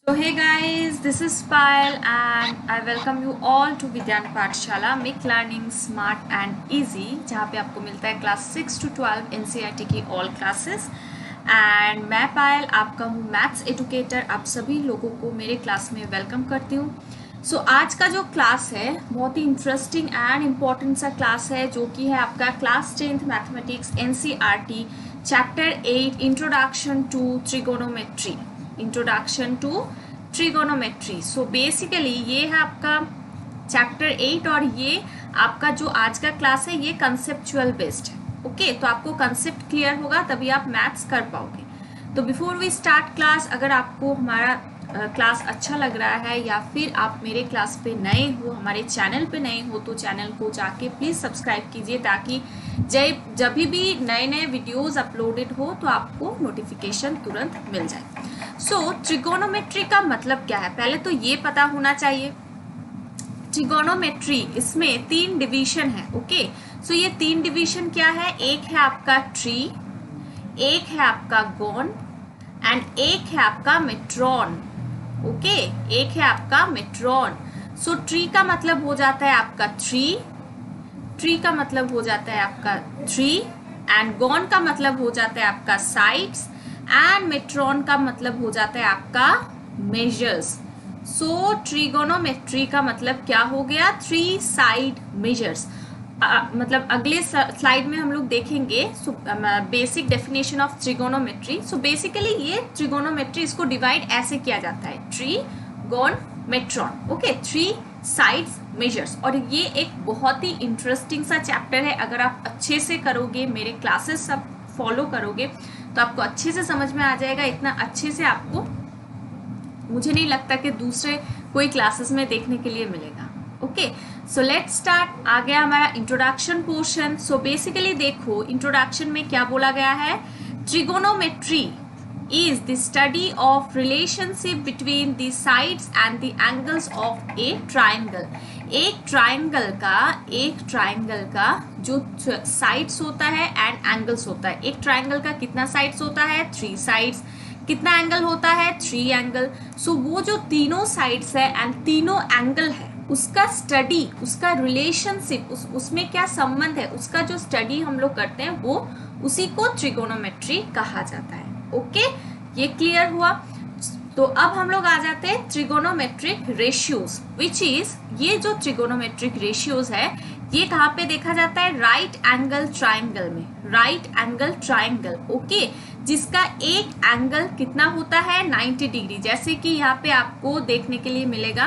So hey guys, this is Payal and I welcome you all to विज्ञान पाठशाला make learning smart and easy, जहाँ पे आपको मिलता है क्लास 6 to 12 एनसीईआरटी की ऑल क्लासेस। एंड मैं पायल आपका हूँ मैथ्स एजुकेटर। आप सभी लोगों को मेरे क्लास में वेलकम करती हूँ। सो आज का जो क्लास है बहुत ही इंटरेस्टिंग एंड इम्पॉर्टेंट सा क्लास है, जो कि है आपका class 10th mathematics NCERT chapter 8 introduction to trigonometry. Introduction to trigonometry. So basically ये है आपका चैप्टर 8 और ये आपका जो आज का क्लास है ये कंसेप्चुअल बेस्ड है। ओके, तो आपको कंसेप्ट क्लियर होगा तभी आप मैथ्स कर पाओगे। तो बिफोर वी स्टार्ट क्लास, अगर आपको हमारा क्लास अच्छा लग रहा है या फिर आप मेरे क्लास पे नए हो, हमारे चैनल पे नए हो, तो चैनल को जाके प्लीज़ सब्सक्राइब कीजिए ताकि जब भी नए नए वीडियोस अपलोडेड हो तो आपको नोटिफिकेशन तुरंत मिल जाए। सो ट्रिगोनोमेट्री का मतलब क्या है, पहले तो ये पता होना चाहिए। ट्रिगोनोमेट्री, इसमें 3 डिवीजन है। ओके, सो ये 3 डिवीजन क्या है? एक है आपका ट्री, एक है आपका गोन एंड एक है आपका मेट्रॉन। ओके, एक है आपका मेट्रॉन। सो ट्री का मतलब हो जाता है आपका ट्री का मतलब हो जाता है आपका ट्री, एंड गोन का मतलब हो जाता है आपका साइड्स, एंड मेट्रॉन का मतलब हो जाता है आपका मेजर्स। सो ट्रिगोनोमेट्री का मतलब क्या हो गया? 3 साइड मेजर्स। मतलब अगले स्लाइड में हम लोग देखेंगे basic definition of trigonometry. So basically ये ट्रिगोनोमेट्री, इसको डिवाइड ऐसे किया जाता है, tri, gon, metron. Okay, 3 sides measures. और ये एक बहुत ही इंटरेस्टिंग सा चैप्टर है। अगर आप अच्छे से करोगे, मेरे क्लासेस सब फॉलो करोगे तो आपको अच्छे से समझ में आ जाएगा। इतना अच्छे से आपको मुझे नहीं लगता कि दूसरे कोई क्लासेस में देखने के लिए मिलेगा। Okay, so let's start. आ गया हमारा इंट्रोडक्शन पोर्शन। सो बेसिकली देखो इंट्रोडक्शन में क्या बोला गया है? Trigonometry is the study of relationship between the sides and the angles of a triangle। एक ट्राइंगल का जो साइड्स होता है एंड एंगल्स होता है। एक ट्राइंगल का कितना साइड्स होता है? 3 साइड्स। कितना एंगल होता है? 3 एंगल। सो वो जो तीनों साइड्स है एंड तीनों एंगल है, उसका स्टडी, उसका रिलेशनशिप, उसमें क्या संबंध है, उसका जो स्टडी हम लोग करते हैं वो उसी को ट्रिगोनोमेट्री कहा जाता है। ओके, ये क्लियर हुआ। तो अब हम लोग आ जाते हैं ट्रिगोनोमेट्रिक रेशियोज, विच इज, ये जो ट्रिगोनोमेट्रिक रेशियोज है ये कहाँ पे देखा जाता है? राइट एंगल ट्राइंगल में। राइट एंगल ट्राइंगल, ओके, जिसका एक एंगल कितना होता है? 90 डिग्री। जैसे कि यहाँ पे आपको देखने के लिए मिलेगा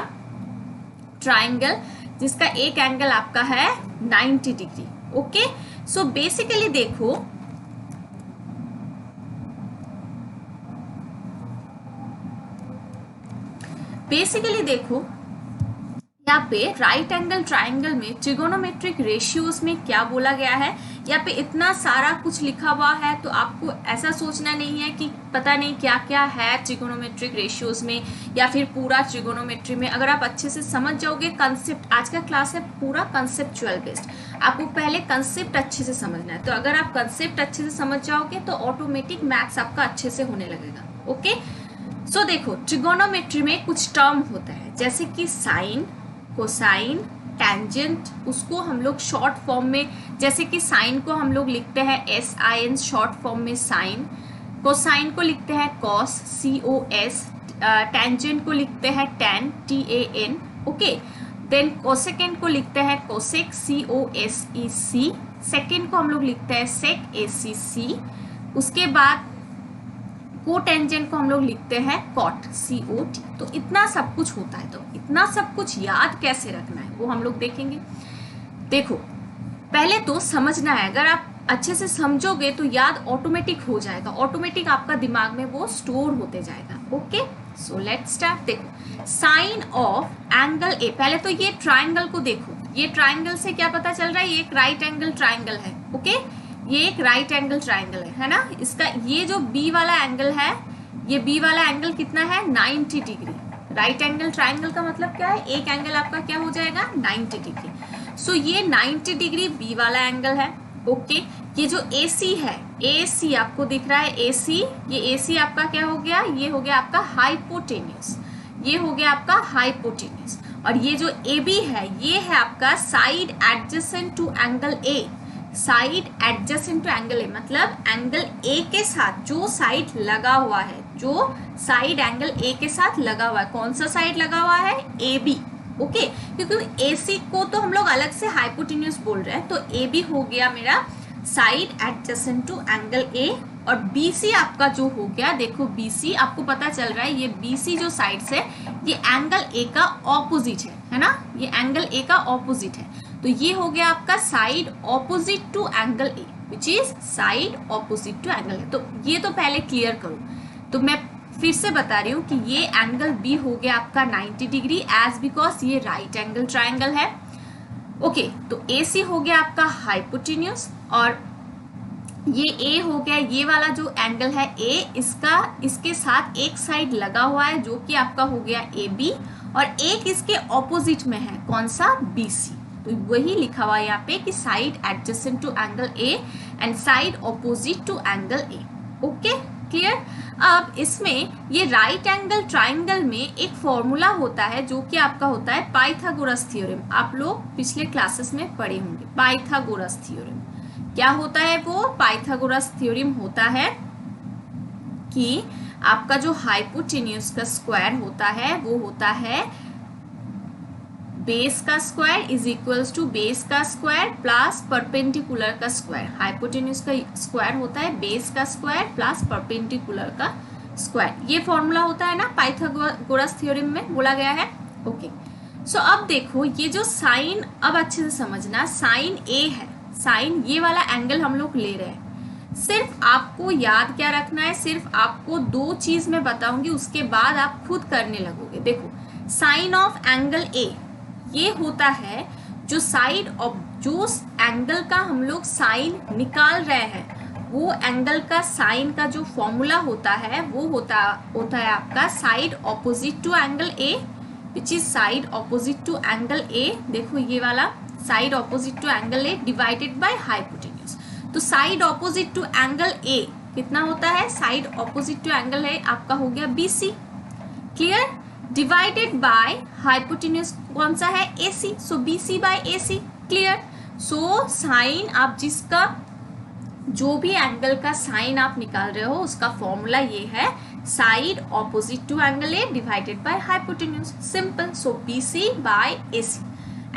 ट्राइंगल जिसका एक एंगल आपका है 90 डिग्री। ओके, सो बेसिकली देखो यहाँ पे राइट एंगल ट्राइंगल में ट्रिगोनोमेट्रिक रेशियोज में क्या बोला गया है। यहाँ पे इतना सारा कुछ लिखा हुआ है तो आपको ऐसा सोचना नहीं है कि पता नहीं क्या क्या है ट्रिगोनोमेट्रिक रेशियोज में या फिर पूरा ट्रिगोनोमेट्री में। अगर आप अच्छे से समझ जाओगे कंसेप्ट, आज का क्लास है पूरा कंसेप्चुअल बेस्ड, आपको पहले कंसेप्ट अच्छे से समझना है। तो अगर आप कंसेप्ट अच्छे से समझ जाओगे तो ऑटोमेटिक मैथ्स आपका अच्छे से होने लगेगा। ओके, सो देखो ट्रिगोनोमेट्री में कुछ टर्म होता है जैसे कि साइन, कोसाइन, टेंजेंट। उसको हम लोग शॉर्ट फॉर्म में, जैसे कि साइन को हम लोग लिखते हैं SIN शॉर्ट फॉर्म में साइन, कोसाइन को लिखते हैं कॉस, COS, टेंजेंट को लिखते हैं tan, TAN। Okay, then cosecant को लिखते हैं कोसेक, COSEC। सेकेंड को हम लोग लिखते हैं सेक, ACC। उसके बाद कोटेंजेंट को हम लोग लिखते हैं कॉट, COT। तो इतना सब कुछ होता है, तो इतना सब कुछ याद कैसे रखना है वो हम लोग देखेंगे। देखो पहले तो समझना है, अगर आप अच्छे से समझोगे तो याद ऑटोमेटिक हो जाएगा, ऑटोमेटिक आपका दिमाग में वो स्टोर होते जाएगा। Okay, so let's start. देखो साइन ऑफ एंगल ए, पहले तो ये ट्राइंगल को देखो, ये ट्राइंगल से क्या पता चल रहा है? ये एक राइट एंगल ट्राइंगल है। ओके, ये एक राइट एंगल ट्राइंगल है ना। इसका ये जो बी वाला एंगल है, ये बी वाला एंगल कितना है? 90 डिग्री। राइट एंगल ट्राइंगल का मतलब क्या है? एक एंगल आपका क्या हो जाएगा? 90 डिग्री। सो ये 90 डिग्री बी वाला एंगल है। ओके, ये जो AC है, AC आपको दिख रहा है AC, ये AC आपका क्या हो गया? ये हो गया आपका हाइपोटेन्यूस। ये हो गया आपका हाइपोटेन्यूज। और ये जो ए बी है ये है आपका side adjacent to angle A. Side adjacent to angle A मतलब एंगल ए के साथ जो साइड लगा हुआ है, जो साइड एंगल ए के साथ लगा हुआ है, कौन सा साइड लगा हुआ है, ए बी। ओके, क्योंकि ए सी को तो हम लोग अलग से हाइपोटेन्यूज बोल रहे हैं, तो ए बी हो गया मेरा side adjacent to angle A. और बी सी आपका जो हो गया, देखो बी सी आपको पता चल रहा है, ये बी सी जो साइड से ये एंगल ए का ऑपोजिट है ना, ये एंगल ए का ऑपोजिट है, तो ये हो गया आपका side opposite to angle A, which is side opposite to angle A. तो ये तो पहले क्लियर करो। तो मैं फिर से बता रही हूँ कि ये एंगल बी हो गया आपका 90 डिग्री एज बिकॉज ये राइट एंगल ट्राइंगल है। ओके, तो ए सी हो गया आपका हाइपोटेन्यूज, और ये ए हो गया, ये वाला जो एंगल है ए, इसके साथ एक साइड लगा हुआ है जो कि आपका हो गया ए बी, और एक इसके ऑपोजिट में है, कौन सा, बी सी। तो वही लिखा हुआ है यहाँ पे कि side adjacent to angle A and side opposite to angle A. Okay, clear. अब इसमें ये राइट एंगल ट्राइंगल में एक फॉर्मूला होता है जो कि आपका होता है पाइथागोरस थ्योरम। आप लोग पिछले क्लासेस में पढ़े होंगे पाइथागोरस थ्योरम। क्या होता है वो पाइथागोरस थ्योरम? होता है कि आपका जो हाइपोटेन्यूज का स्क्वायर होता है वो होता है बेस का square is equals to base का स्क्वायर प्लस परपेंडिकुलर का स्क्वायर। हाइपोटेन्यूज का स्क्वायर होता है बेस का स्क्वायर प्लस परपेंडिकुलर का स्क्वायर। ये फॉर्मूला होता है ना पाइथागोरस थ्योरम में बोला गया है। ओके, सो अब देखो ये जो साइन, अब अच्छे से समझना, साइन ए है, साइन ये वाला एंगल हम लोग ले रहे हैं। सिर्फ आपको याद क्या रखना है, सिर्फ आपको दो चीज मैं बताऊंगी, उसके बाद आप खुद करने लगोगे। देखो, साइन ऑफ एंगल ए ये होता है जो साइड ऑफ, जो एंगल का हम लोग साइन निकाल रहे हैं, वो एंगल का साइन का जो फॉर्मूला होता है वो होता है आपका side opposite to angle A, which is side opposite to angle A. देखो ये वाला side opposite to angle A divided by hypotenuse. तो side opposite to angle A कितना होता है, side opposite to angle A आपका हो गया B C, clear, divided by hypotenuse कौन सा है, A C, so B C by A C, clear. So sine आप जिसका जो भी एंगल का साइन आप निकाल रहे हो उसका फॉर्मूला ये है side opposite to angle A divided by hypotenuse, simple. So B C by A C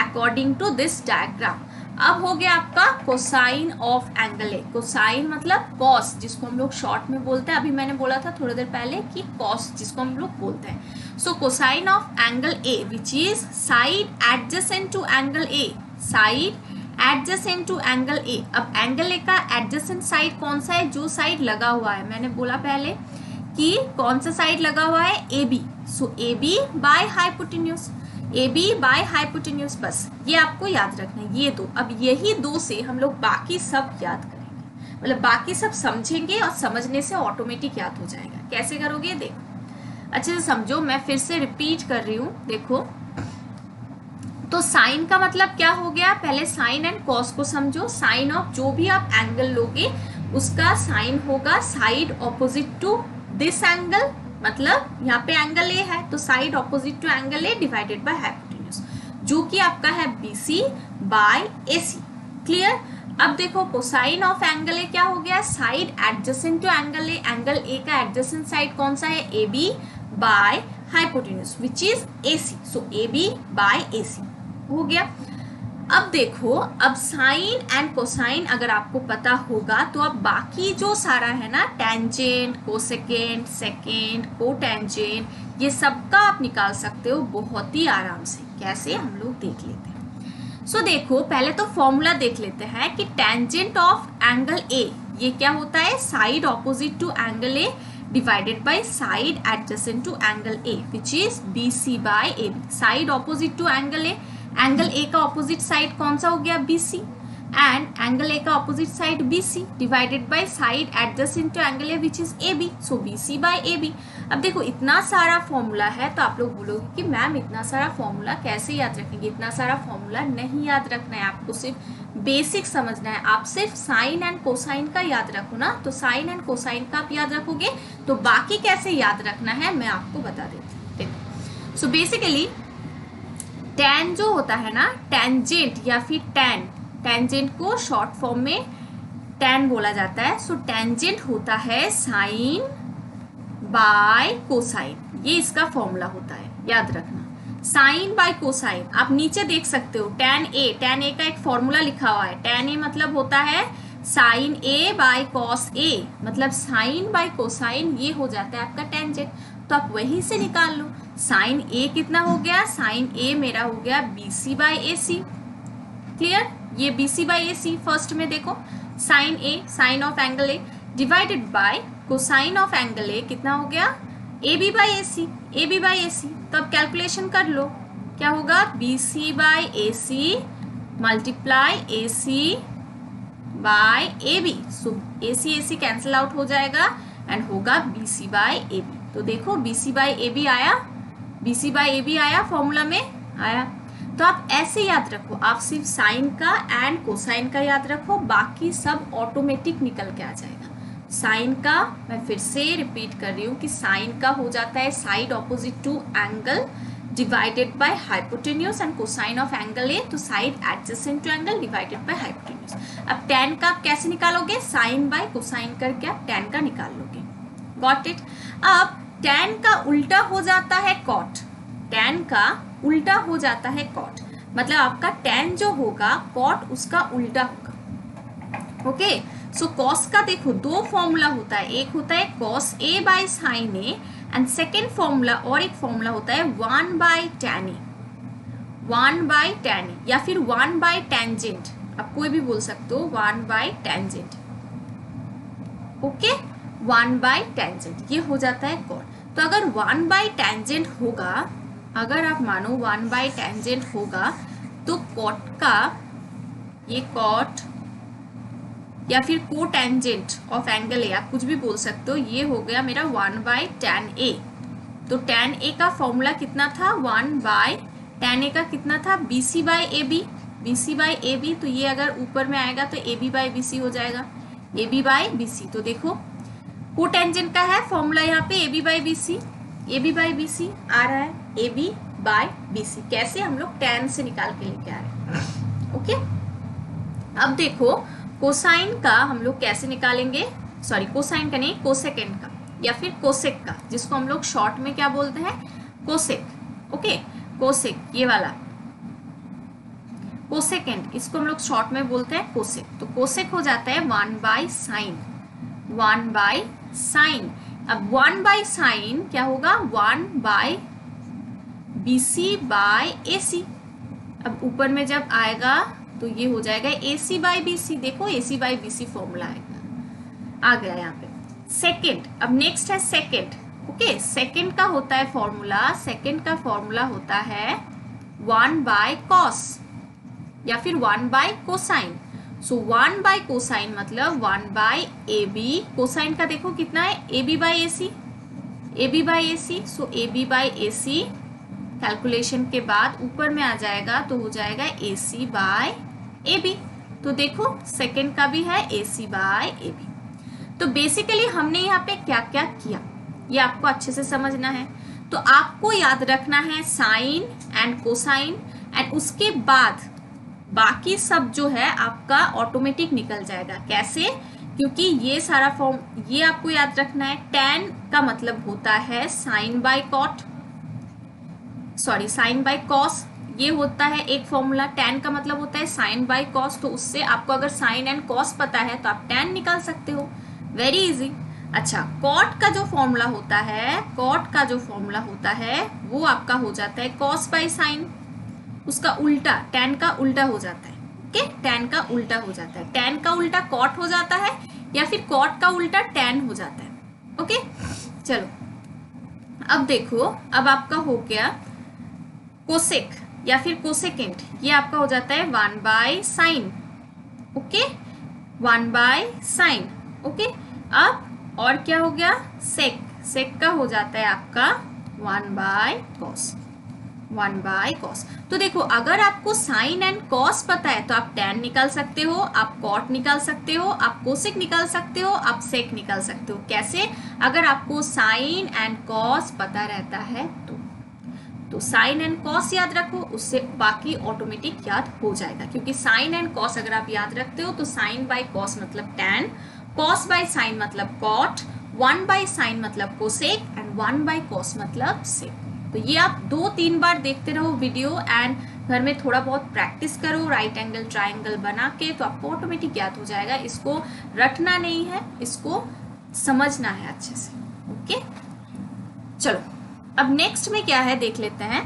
according to this diagram. अब हो गया आपका cosine of angle A. Cosine मतलब कॉस, जिसको हम लोग शॉर्ट में बोलते हैं। अभी मैंने बोला था थोड़ी देर पहले कि कॉस जिसको हम लोग बोलते हैं। So cosine of angle A which is side adjacent to angle A, side adjacent to angle A. अब एंगल ए का एडजेसेंट साइड कौन सा है, जो साइड लगा हुआ है, मैंने बोला पहले कि कौन सा साइड लगा हुआ है, A B. So A B by hypotenuse, A B by hypotenuse, बस ये आपको याद रखना है, ये दो। अब यही दो से हम लोग बाकी सब याद करेंगे, मतलब बाकी सब समझेंगे और समझने से ऑटोमेटिक याद हो जाएगा। कैसे करोगे देखो, अच्छे से समझो, मैं फिर से रिपीट कर रही हूँ। देखो, तो साइन का मतलब क्या हो गया, पहले साइन एंड कॉस को समझो। साइन ऑफ जो भी आप एंगल लोगे उसका साइन होगा side opposite to this angle, मतलब यहाँ पे एंगल ए है तो side opposite to angle A divided by hypotenuse, जो कि आपका है BC बाय AC, क्लियर। अब देखो कोसाइन ऑफ एंगल ए क्या हो गया, side adjacent to angle A, angle A का एडजेसेंट साइड कौन सा है, AB by hypotenuse which is AC, so AB by AC हो गया। अब देखो, अब साइन एंड कोसाइन अगर आपको पता होगा तो अब बाकी जो सारा है ना, टेंजेंट, कोसेकेंट, सेकेंड, कोटेंजेंट, ये सबका आप निकाल सकते हो बहुत ही आराम से। कैसे, हम लोग देख लेते हैं। सो देखो, पहले तो फॉर्मूला देख लेते हैं कि टेंजेंट ऑफ एंगल ए ये क्या होता है, side opposite to angle A divided by side adjacent to angle A which is BC by AB। Side opposite to angle A, angle A का ऑपोजिट साइड कौन सा हो गया, BC, एंड एंगल ए का opposite side BC divided by side adjacent to angle A which is AB, so BC by AB। अब देखो इतना सारा फॉर्मूला है तो आप लोग बोलोगे कि मैम इतना सारा फॉर्मूला कैसे याद रखेंगे। इतना सारा फॉर्मूला नहीं याद रखना है, आपको सिर्फ बेसिक समझना है। आप सिर्फ साइन एंड कोसाइन का याद रखो ना, तो साइन एंड कोसाइन का आप याद रखोगे तो बाकी कैसे याद रखना है मैं आपको बता देती हूँ। देखो, सो बेसिकली टैन जो होता है ना, टेंजेंट या फिर टैन, टेंजेंट को शॉर्ट फॉर्म में टैन बोला जाता है। सो टेंजेंट होता है साइन बाय कोसाइन, ये इसका फॉर्मूला होता है, याद रखना। साइन बाय कोसाइन आप नीचे देख सकते हो, टैन ए का एक फॉर्मूला लिखा हुआ है। टैन ए मतलब होता है sign A by cos A, मतलब साइन बाय कोसाइन, ये हो जाता है आपका टेंजेंट। तो आप वहीं से निकाल लो। साइन ए कितना हो गया, साइन ए मेरा हो गया BC बाय AC। क्लियर, ये BC बाय AC फर्स्ट में देखो, sine A, sine of angle A divided by cosine of angle A, कितना हो गया AB by AC, AB by AC। तो अब कैलकुलेशन कर लो, क्या होगा BC by AC multiply AC by AB। So AC cancel out हो जाएगा एंड होगा BC बाय AB। तो देखो BC बाय AB आया, BC बाय AB आया, फॉर्मूला में आया। तो आप ऐसे याद रखो, आप सिर्फ साइन का एंड कोसाइन का याद रखो, बाकी सब ऑटोमेटिक निकल के आ जाएगा। साइन का मैं फिर से रिपीट कर रही हूँ कि साइन का हो जाता है side opposite to angle divided by hypotenuse, and cosine of angle A तो side adjacent to angle divided by hypotenuse. अब टैन का आप कैसे निकालोगे, साइन बाय कोसाइन करके आप टैन का निकाल लोगे। Got it. अब टैन का उल्टा हो जाता है कॉट, टैन का उल्टा हो जाता है कॉट, मतलब आपका टैन जो होगा कॉट उसका उल्टा होगा। ओके, सो कॉस का देखो दो फॉर्मूला होता है, एक होता है cos A by sine A, and second formula और एक फॉर्मूला होता है 1 bye tan A, 1 bye tan A या फिर 1 बाय टेंजेंट, आप कोई भी बोल सकते हो, 1 bye tangent. Okay, 1 bye tangent ये हो जाता है कॉट। तो अगर 1 बाय टेंजेंट होगा, अगर आप मानो 1 बाय टेंजेंट होगा, तो कॉट का ये कॉट या फिर को टेंजेंट ऑफ एंगल ए, आप कुछ भी बोल सकते हो, ये हो गया मेरा 1 बाय टैन ए। तो टैन ए का फॉर्मूला कितना था, 1 बाय टैन ए का कितना था, BC by AB, BC by AB। तो ये अगर ऊपर में आएगा तो AB बाय BC हो जाएगा, AB बाय BC। तो देखो को टेंजेंट का है फॉर्मूला यहाँ पे AB by BC, AB by BC आ रहा है, AB बाय BC। कैसे हम लोग टैन से निकाल के लेके आ रहे हैं। ओके, अब देखो कोसाइन का हम लोग कैसे निकालेंगे, सॉरी कोसाइन का नहीं, कोसेकेंड का या फिर कोसेक का, जिसको हम लोग शॉर्ट में क्या बोलते हैं, कोसेक। ओके, कोसेक ये वाला कोसेकेंड, इसको हम लोग शॉर्ट में बोलते हैं कोसेक। तो कोसेक हो जाता है 1 बाय साइन, 1 बाय साइन। अब 1 बाय साइन क्या होगा, 1 बाय BC बाय AC। अब ऊपर में जब आएगा तो ये हो जाएगा AC बाय BC। देखो AC बाय BC फॉर्मूला आएगा, आ गया यहाँ पे। सेकेंड, अब नेक्स्ट है सेकेंड। ओके, सेकेंड का होता है फॉर्मूला, सेकेंड का फॉर्मूला होता है 1 बाय कॉस या फिर 1 बाय कोसाइन। सो 1 बाय कोसाइन मतलब 1 बाय AB। कोसाइन का देखो कितना है, AB by AC, AB by AC। So AB by AC calculation के बाद ऊपर में आ जाएगा तो हो जाएगा AC बाय AB। तो देखो सेकेंड का भी है AC बाय AB। तो बेसिकली हमने यहाँ पे क्या क्या किया ये आपको अच्छे से समझना है। तो आपको याद रखना है साइन एंड कोसाइन, एंड उसके बाद बाकी सब जो है आपका ऑटोमेटिक निकल जाएगा। कैसे, क्योंकि ये सारा फॉर्म ये आपको याद रखना है। टैन का मतलब होता है sine by cot, sorry sine by cos, ये होता है एक फॉर्मूला। टैन का मतलब होता है साइन बाय कॉस, तो उससे आपको अगर साइन एंड कॉस पता है तो आप टैन निकाल सकते हो, वेरी इजी। अच्छा, कॉट का जो फॉर्मूला होता है, कॉट का जो फॉर्मूला होता है वो आपका हो जाता है कॉस बाय साइन, उसका उल्टा टैन का उल्टा हो जाता है। ओके, टैन का उल्टा हो जाता है, टैन का उल्टा कॉट हो जाता है या फिर कॉट का उल्टा टैन हो जाता है। ओके, चलो अब देखो, अब आपका हो गया कोसेक या फिर कोसेकेंट, ये आपका हो जाता है 1 by sine. Okay, 1 by sine. Okay, अब और क्या हो गया, सेक, सेक का हो जाता है आपका 1 बाय कॉस, 1 बाय कॉस। तो देखो अगर आपको साइन एंड कॉस पता है तो आप टैन निकाल सकते हो, आप कॉट निकाल सकते हो, आप कोसेक निकाल सकते हो, आप सेक निकाल सकते हो। कैसे, अगर आपको साइन एंड कॉस पता रहता है तो साइन एंड कॉस याद रखो, उससे बाकी ऑटोमेटिक याद हो जाएगा, क्योंकि साइन एंड कॉस अगर आप याद रखते हो तो साइन बाय कॉस मतलब टैन, कॉस बाय साइन मतलब कॉट, 1 बाय साइन मतलब कोसेक एंड 1 बाय कॉस मतलब सेक। तो ये आप 2-3 बार देखते रहो वीडियो एंड घर में थोड़ा बहुत प्रैक्टिस करो राइट एंगल ट्राइंगल बना के, तो आपको ऑटोमेटिक याद हो जाएगा। इसको रटना नहीं है, इसको समझना है अच्छे से। ओके, चलो अब नेक्स्ट में क्या है देख लेते हैं।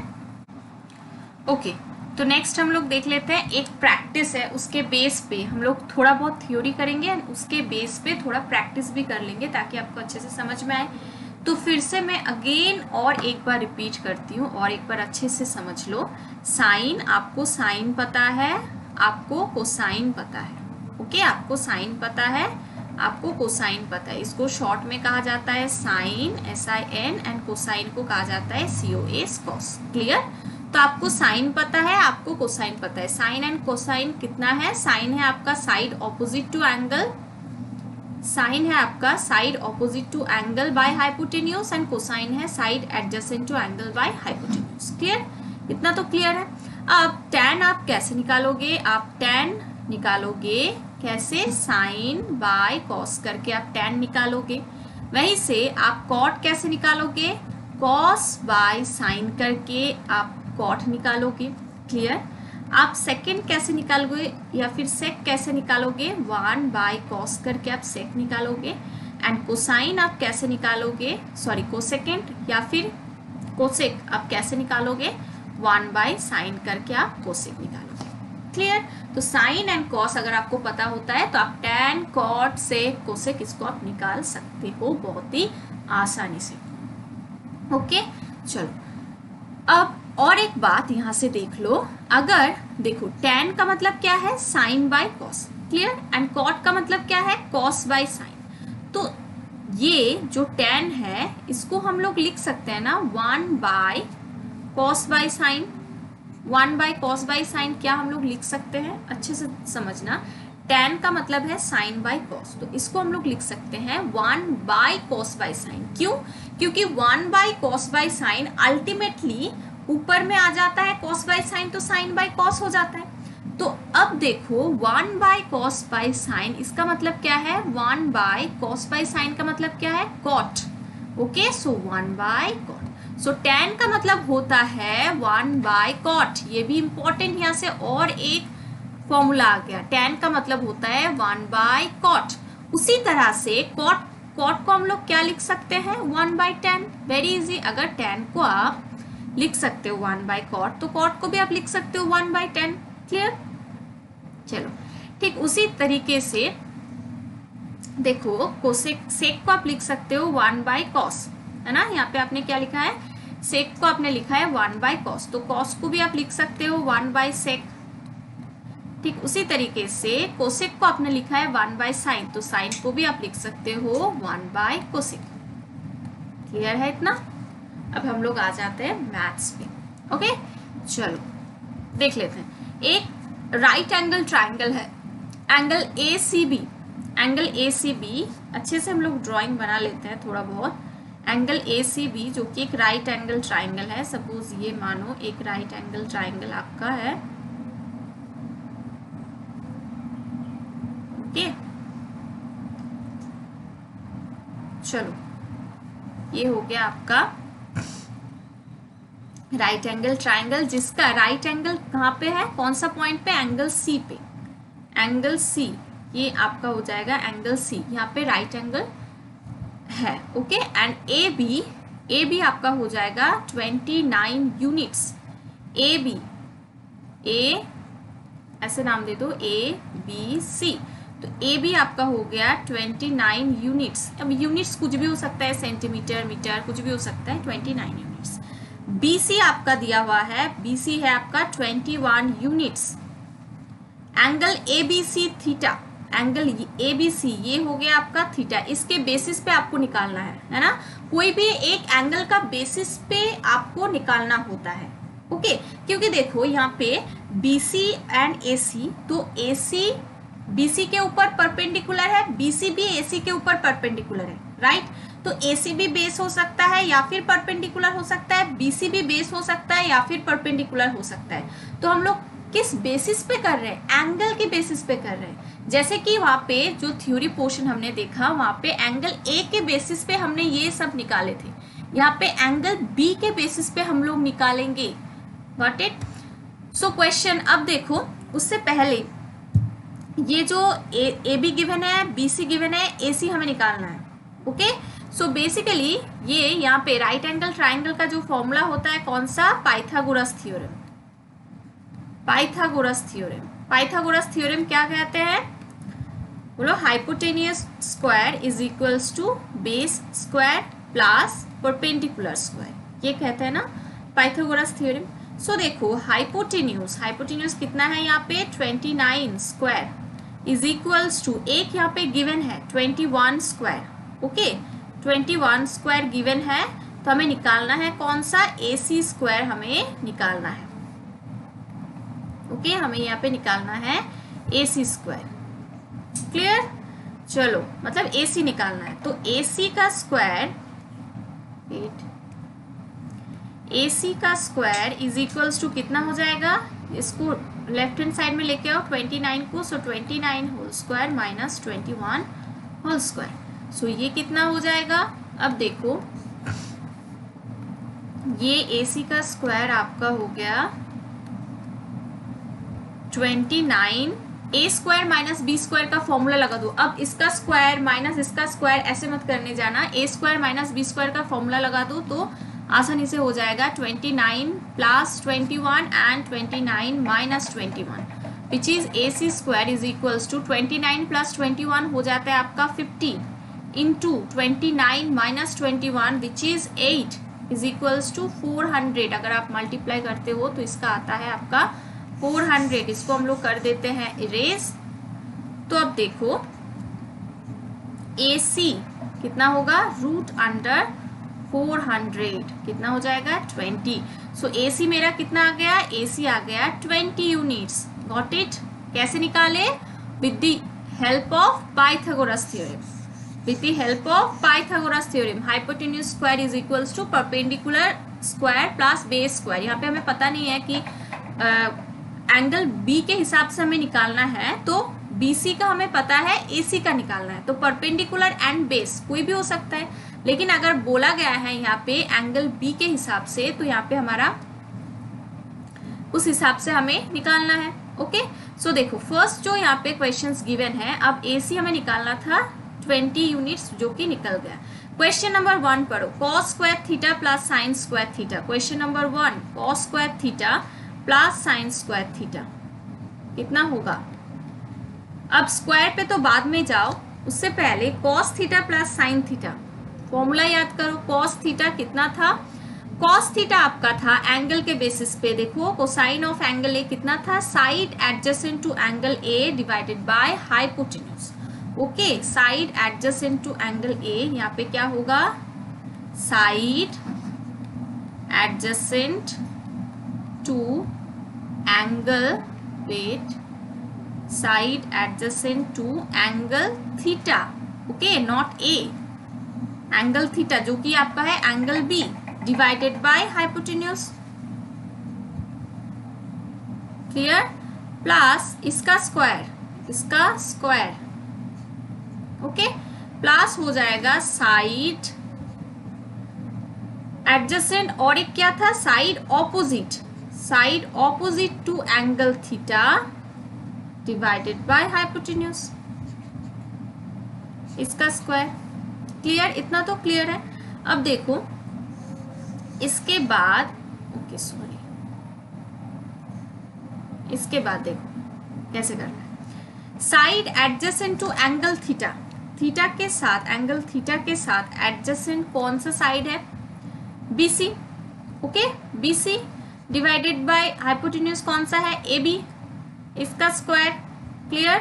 ओके, तो नेक्स्ट हम लोग देख लेते हैं, एक प्रैक्टिस है, उसके बेस पे हम लोग थोड़ा बहुत थ्योरी करेंगे एंड उसके बेस पे थोड़ा प्रैक्टिस भी कर लेंगे ताकि आपको अच्छे से समझ में आए। तो फिर से मैं अगेन और एक बार रिपीट करती हूँ और एक बार अच्छे से समझ लो। साइन, आपको साइन पता है, आपको कोसाइन पता है। ओके, आपको साइन पता है, आपको कोसाइन पता है। इसको शॉर्ट में कहा जाता है साइन, SIN, एंड कोसाइन को कहा जाता है COS, कॉस। क्लियर? तो आपको साइन पता है, आपको कोसाइन पता है। साइन एंड कोसाइन कितना है? साइन है आपका side opposite to angle, sine है आपका side opposite to angle by hypotenuse and cosine है side adjacent to angle by hypotenuse. Clear? इतना तो क्लियर है। अब टैन आप कैसे निकालोगे? आप टैन निकालोगे कैसे? साइन बाय कॉस करके आप टैन निकालोगे। वहीं से आप कॉट कैसे निकालोगे? कॉस बाय साइन करके आप कॉट निकालोगे। क्लियर? आप सेकेंड कैसे निकालोगे या फिर सेक कैसे निकालोगे? 1 बाय कॉस करके आप सेक निकालोगे। एंड कोसाइन आप कैसे निकालोगे? सॉरी, कोसेकेंड या फिर कोसेक आप कैसे निकालोगे? 1 बाय साइन करके आप कोसेक निकालोगे। क्लियर? तो साइन एंड कॉस अगर आपको पता होता है तो आप टैन, कॉट, सेक, कोसेक इसको आप निकाल सकते हो बहुत ही आसानी से। ओके, चलो अब और एक बात यहां से देख लो। अगर देखो टैन का मतलब क्या है? Sine by cos. Clear? And cot का मतलब क्या है? Cos by sine. तो ये जो टैन है इसको हम लोग लिख सकते हैं ना 1 by cos by sign. 1 by cos by sign क्या हम लोग लिख सकते हैं? अच्छे से समझना, टैन का मतलब है साइन बाय कॉस, तो इसको हम लोग लिख सकते हैं 1 बाय कॉस बाय साइन। क्यों? क्योंकि 1 by cos by sign ultimately ऊपर में आ जाता है कॉस बाय साइन, तो साइन बाय कॉस हो जाता है। तो अब देखो 1 बाय कॉस बाय साइन इसका मतलब क्या है? 1 बाय कॉस बाय साइन का मतलब क्या है? Cot. Okay, so 1 by cot. So tan का मतलब होता है 1 बाय कॉट। ये भी इंपॉर्टेंट, यहाँ से और एक फॉर्मूला आ गया। टैन का मतलब होता है 1 बाय कॉट। उसी तरह से कॉट को हम लोग क्या लिख सकते हैं? 1 बाय टैन। Very easy. अगर टैन को आप लिख सकते हो 1 बाय कॉट, तो कॉट को भी आप लिख सकते हो 1 बाय टैन। क्लियर? चलो ठीक उसी तरीके से देखो कोसेक, सेक को आप लिख सकते हो 1 बाय कॉस, है ना? यहाँ पे आपने क्या लिखा है? सेक को आपने लिखा है 1 बाय कॉस, तो कॉस को भी आप लिख सकते हो 1 बाय सेक। ठीक उसी तरीके से कोसेक को आपने लिखा है 1 बाय साइन, तो साइन को भी आप लिख सकते हो 1 बाय कोसेक। क्लियर है इतना? अब हम लोग आ जाते हैं मैथ्स पे। ओके, चलो देख लेते हैं। एक राइट एंगल ट्राइंगल है, एंगल ACB। एंगल ACB अच्छे से हम लोग ड्राइंग बना लेते हैं थोड़ा बहुत। एंगल ACB जो कि एक राइट एंगल ट्राइंगल है। सपोज ये मानो एक राइट एंगल ट्राइंगल आपका है। ओके, चलो ये हो गया आपका राइट एंगल ट्राइंगल, जिसका राइट एंगल कहाँ पे है? कौन सा पॉइंट पे? एंगल C पे। एंगल C ये आपका हो जाएगा एंगल C, यहाँ पे राइट एंगल है। ओके, एंड AB आपका हो जाएगा 29 यूनिट्स। AB A ऐसे नाम दे दो ABC, तो AB आपका हो गया 29 यूनिट्स। अब यूनिट्स कुछ भी हो सकता है, सेंटीमीटर, मीटर, कुछ भी हो सकता है। 29 यूनिट्स। BC आपका दिया हुआ है, BC है आपका 21 units. Angle ABC theta, angle ABC ये हो गया आपका थीटा। इसके बेसिस पे आपको निकालना है ना? कोई भी एक एंगल का बेसिस पे आपको निकालना होता है। ओके, क्योंकि देखो यहाँ पे BC एंड AC, तो AC BC के ऊपर परपेंडिकुलर है, BC भी AC के ऊपर परपेंडिकुलर है, राइट? तो AC भी बेस हो सकता है या फिर परपेंडिकुलर हो सकता है, BC भी बेस हो सकता है या फिर परपेंडिकुलर हो सकता है। तो हम लोग किस बेसिस पे कर रहे हैं? एंगल के बेसिस पे कर रहे हैं। जैसे कि वहाँ पे जो थ्योरी पोर्शन हमने देखा, वहाँ पे एंगल A के बेसिस पे हमने ये सब निकाले थे, यहाँ पे एंगल B के बेसिस पे हम लोग निकालेंगे। Got it? सो क्वेश्चन अब देखो, उससे पहले ये जो ए बी गिवन है, BC गिवन है, AC हमें निकालना है। ओके, सो बेसिकली ये यहाँ पे राइट एंगल ट्राइंगल का जो फॉर्मूला होता है कौन सा? Pythagoras theorem. Pythagoras theorem, Pythagoras theorem क्या कहते हैं? बोलो, hypotenuse square is equals to base square plus perpendicular square, ये कहते हैं ना पाइथागोरस थ्योरम। सो देखो, हाइपोटेन्यूज, हाइपोटेन्यूज कितना है यहाँ पे? 29 स्क्वायर इज इक्वल्स टू, एक यहाँ पे गिवन है 21 स्क्वायर। ओके, 21 स्क्वायर गिवन है, तो हमें निकालना है कौन सा? AC स्क्वायर हमें निकालना है। ओके, हमें यहाँ पे निकालना है AC स्क्वायर। क्लियर? चलो, मतलब AC निकालना है, तो AC का स्क्वायर, AC का स्क्वायर इज इक्वल्स टू कितना हो जाएगा? इसको लेफ्ट हैंड साइड में लेके आओ 29 को, so 29 whole square minus 21 whole square. So ये कितना हो जाएगा? अब देखो, ये AC का स्क्वायर आपका हो गया 29, A square minus B square का फॉर्मूला लगा दो। अब इसका स्क्वायर माइनस इसका स्क्वायर ऐसे मत करने जाना, A square minus B square का फॉर्मूला लगा दो तो आसानी से हो जाएगा। 29 plus 21 and 29 minus 21 which is AC square is equals to 29 plus 21 हो जाता है आपका 50 into 29 minus 21 which is 8 is equals to 400। अगर आप मल्टीप्लाई करते हो तो इसका आता है आपका 400। इसको हम लोग कर देते हैं इरेज। तो अब देखो, AC कितना होगा? रूट अंडर 400 कितना हो जाएगा? 20। सो AC मेरा कितना आ गया? AC आ गया 20 यूनिट्स। Got it? कैसे निकाले? With the help of Pythagoras theorem. With the help of Pythagoras theorem, hypotenuse square is equals to perpendicular square plus base square. यहाँ पे हमें पता नहीं है कि एंगल B के हिसाब से हमें निकालना है, तो BC का हमें पता है, AC का निकालना है, तो परपेंडिकुलर एंड बेस कोई भी हो सकता है। लेकिन अगर बोला गया है यहाँ पे एंगल B के हिसाब से, तो यहाँ पे हमारा उस हिसाब से हमें निकालना है। ओके, सो देखो, फर्स्ट जो यहाँ पे क्वेश्चंस गिवन है, अब AC हमें निकालना था 20 यूनिट्स, जो कि निकल गया। क्वेश्चन नंबर 1 पढ़ो, cos square theta plus sine square theta. Question number 1, cos square theta plus sine square theta कितना होगा? अब स्क्वायर पे तो बाद में जाओ, उससे पहले cos theta plus sine theta formula याद करो। कॉस थीटा कितना था? कॉस थीटा आपका था एंगल के बेसिस पे। देखो, कोसाइन ऑफ एंगल ए कितना था? Side adjacent to angle A divided by hypotenuse. Okay, side adjacent to angle A, यहाँ पे क्या होगा? Side adjacent to angle, wait, side adjacent to angle theta. Okay, not A, angle theta जो कि आपका है angle B divided by hypotenuse. Clear? Plus इसका square, इसका स्क्वायर। ओके, प्लस हो जाएगा साइड एडजेसेंट, और एक क्या था? Side opposite, side opposite to angle theta divided by hypotenuse, इसका स्क्वायर। क्लियर? इतना तो क्लियर है। अब देखो, इसके बाद, ओके सॉरी, इसके बाद देखो कैसे करना है। Side adjacent to angle theta, theta के साथ, एंगल थीटा के साथ एडजेसेंट कौन सा साइड है? BC। Okay, BC divided by hypotenuse कौन सा है? AB, इसका square. Clear?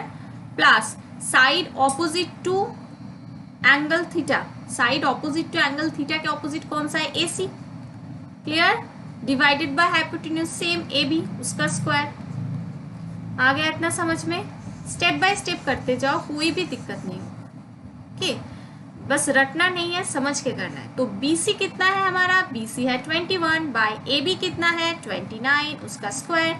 Plus side opposite to angle theta, side opposite to angle theta के ऑपोजिट कौन सा है? AC। Clear? Divided by hypotenuse same AB, उसका स्क्वायर। आ गया इतना समझ में? स्टेप बाय स्टेप करते जाओ, कोई भी दिक्कत नहीं। ओके, बस रटना नहीं है, समझ के करना है। तो BC कितना है हमारा, BC है 21 बाय AB कितना है 29 उसका स्क्वायर,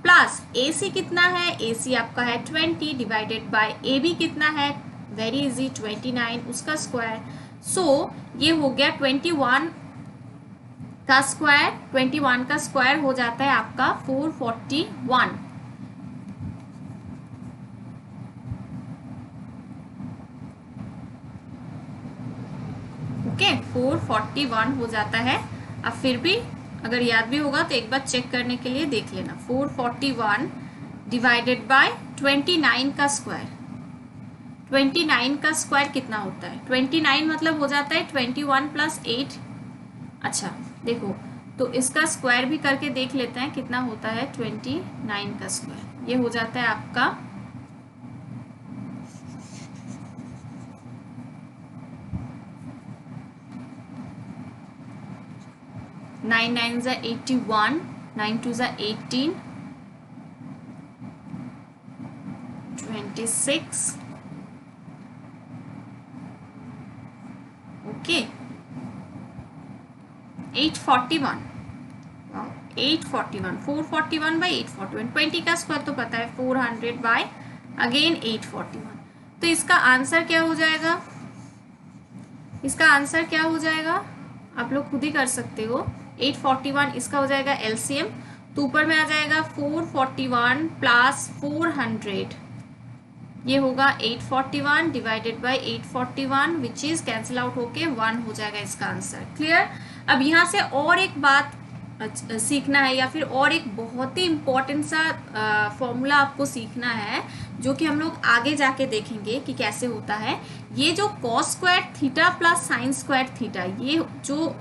प्लस AC कितना है, AC आपका है 20 डिवाइडेड बाय AB कितना है, वेरी इजी 29 उसका स्क्वायर। सो ये हो गया 21 का स्क्वायर, 21 का स्क्वायर हो जाता है आपका 441। ओके 441 हो जाता है। अब फिर भी अगर याद भी होगा तो एक बार चेक करने के लिए देख लेना, 441 डिवाइडेड बाय 29 का स्क्वायर, 29 का स्क्वायर कितना होता है, 29 मतलब हो जाता है 21 प्लस 8। अच्छा देखो, तो इसका स्क्वायर भी करके देख लेते हैं कितना होता है 29 का स्क्वायर। ये हो जाता है आपका 9 9 ज़ा 81, 9 2 ज़ा 18, 26, ओके 841, 841, 441 बाई 841, 20 का स्क्वायर तो पता है 400 बाय अगेन 841। तो इसका आंसर क्या हो जाएगा, इसका आंसर क्या हो जाएगा आप लोग खुद ही कर सकते हो। 841 इसका हो जाएगा एलसीएम, तो ऊपर में आ जाएगा 441 प्लस 400, ये होगा 841 divided by 841 which is cancel out होके 1 हो जाएगा इसका आंसर। क्लियर। अब यहाँ से और एक बात सीखना है, या फिर और एक बहुत ही इम्पोर्टेंट सा फॉर्मूला आपको सीखना है, जो कि हम लोग आगे जाके देखेंगे कि कैसे होता है। ये जो cos square theta plus sine square theta, ये जो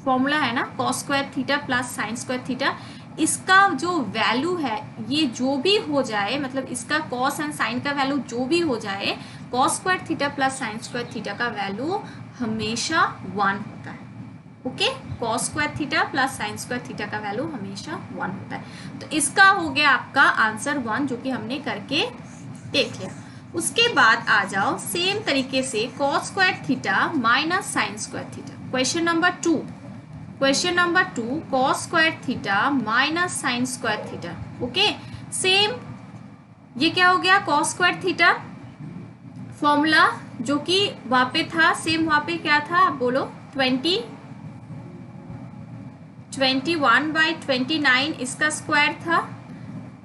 फॉर्मूला है ना, cos square theta plus sine square theta, इसका जो वैल्यू है ये जो भी हो जाए, मतलब इसका कॉस एंड साइन का वैल्यू जो भी हो जाए, cos square theta plus sine square theta का वैल्यू हमेशा 1 होता है। Okay, cos square theta plus sine square theta का वैल्यू हमेशा 1 होता है। तो इसका हो गया आपका आंसर 1, जो कि हमने करके देख लिया। उसके बाद आ जाओ सेम तरीके से cos square theta minus sine square theta. Question number 2, question number 2 cos square theta minus sine square theta. Okay, same ये क्या हो गया, कॉस स्क्वायर थीटा फॉर्मूला जो कि वहां पे था, सेम वहां पे क्या था आप बोलो, 21 बाई 29 इसका स्क्वायर था,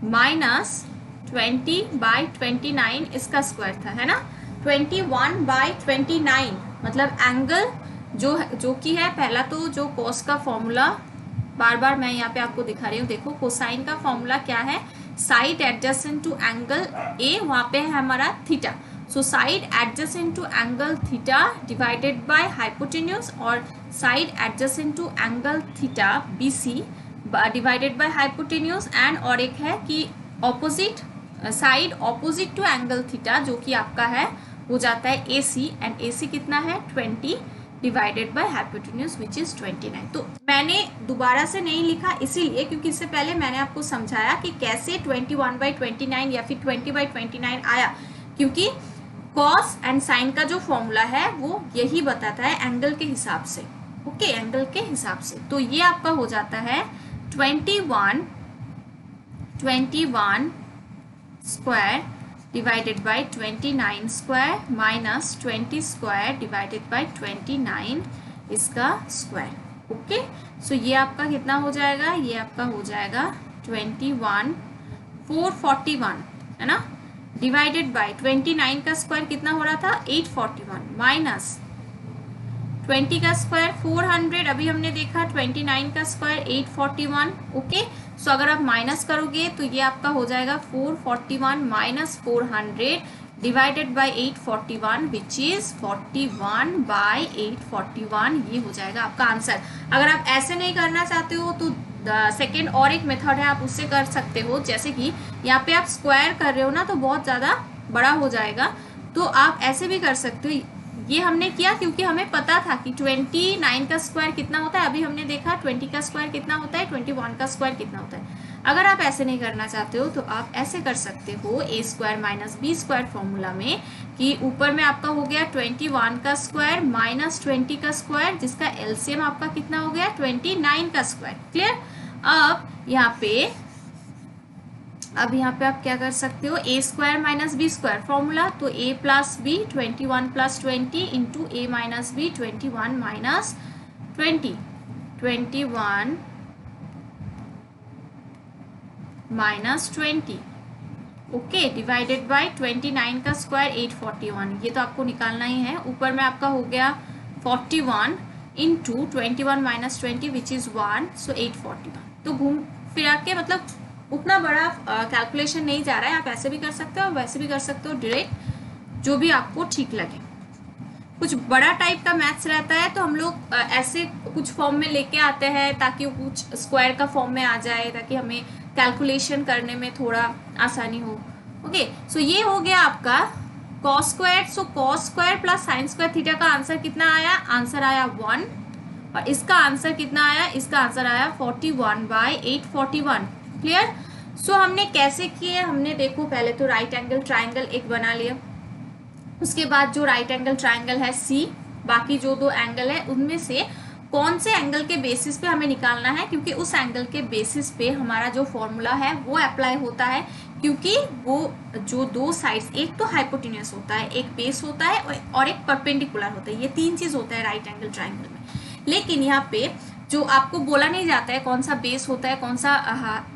माइनस 20 बाई 29 इसका स्क्वायर था, है ना। 21 बाई 29 मतलब एंगल जो कि है, पहला तो जो कॉस का फॉर्मूला बार बार मैं यहाँ पे आपको दिखा रही हूँ, देखो कोसाइन का फॉर्मूला क्या है, side adjacent to angle A, वहां पे है हमारा theta. So side adjacent to angle theta divided by hypotenuse, और side adjacent to angle theta BC divided by hypotenuse, and और एक है कि opposite side opposite to angle theta, जो कि आपका है हो जाता है AC, एंड AC कितना है 20 divided by hypotenuse which is 29। तो मैंने दोबारा से नहीं लिखा इसीलिए क्योंकि इससे पहले मैंने आपको समझाया कि कैसे 21 बाई 29 या फिर 20 बाई 29 आया, क्योंकि कॉस एंड साइन का जो फॉर्मूला है वो यही बताता है एंगल के हिसाब से। ओके, एंगल के हिसाब से। तो ये आपका हो जाता है 21 square divided by 29 square minus 20 square divided by 29 इसका स्क्वायर। ओके, सो ये आपका कितना हो जाएगा, ये आपका हो जाएगा 21 441, है ना, डिवाइडेड बाय 29 का स्क्वायर कितना हो रहा था 841, माइनस 20 का स्क्वायर 400, अभी हमने देखा 29 का स्क्वायर 841। ओके, सो अगर आप माइनस करोगे तो ये आपका हो जाएगा 441 minus 400 divided by 841 which is 41 by 841, ये हो जाएगा आपका आंसर। अगर आप ऐसे नहीं करना चाहते हो तो सेकेंड और एक मेथड है, आप उससे कर सकते हो। जैसे कि यहाँ पे आप स्क्वायर कर रहे हो ना, तो बहुत ज़्यादा बड़ा हो जाएगा, तो आप ऐसे भी कर सकते हो, ये हमने किया क्योंकि हमें पता था कि 29 का स्क्वायर कितना होता है। अभी हमने देखा 20 का स्क्वायर कितना होता है, 21 का स्क्वायर कितना होता है। अगर आप ऐसे नहीं करना चाहते हो तो आप ऐसे कर सकते हो a square minus B square formula में, कि ऊपर में आपका हो गया 21 का स्क्वायर माइनस 20 का स्क्वायर, जिसका एलसीएम आपका कितना हो गया 29 का स्क्वायर। क्लियर। अब यहाँ पे आप क्या कर सकते हो, a square minus B square formula, तो a plus B 21 plus 20 into A minus B 21 minus 20, 21 minus 20, okay, divided by 29 का स्क्वायर 841, ये तो आपको निकालना ही है। ऊपर में आपका हो गया 41 इंटू 21 माइनस 20 विच इज 1, सो 841। तो घूम फिरा के मतलब उतना बड़ा कैलकुलेशन नहीं जा रहा है, आप ऐसे भी कर सकते हो, वैसे भी कर सकते हो, डायरेक्ट, जो भी आपको ठीक लगे। कुछ बड़ा टाइप का मैथ्स रहता है तो हम लोग ऐसे कुछ फॉर्म में लेके आते हैं ताकि वो कुछ स्क्वायर का फॉर्म में आ जाए, ताकि हमें कैलकुलेशन करने में थोड़ा आसानी हो। ओके, सो ये हो गया आपका cos square. So cos square plus sine square theta का आंसर कितना आया, आंसर आया 1, और इसका आंसर कितना आया, इसका आंसर आया 41/841। क्लियर। सो हमने कैसे किए, हमने देखो पहले तो राइट एंगल ट्राइंगल एक बना लिया, उसके बाद जो राइट एंगल ट्राइंगल है सी, बाकी जो दो एंगल है उनमें से कौन से एंगल के बेसिस पे हमें निकालना है, क्योंकि उस एंगल के बेसिस पे हमारा जो फॉर्मूला है वो अप्लाई होता है, क्योंकि वो जो दो साइड्स, एक तो हाइपोटेन्यूस होता है, एक बेस होता है और एक परपेंडिकुलर होता है, ये तीन चीज होता है राइट एंगल ट्राइंगल में। लेकिन यहाँ पे जो आपको बोला नहीं जाता है कौन सा बेस होता है कौन सा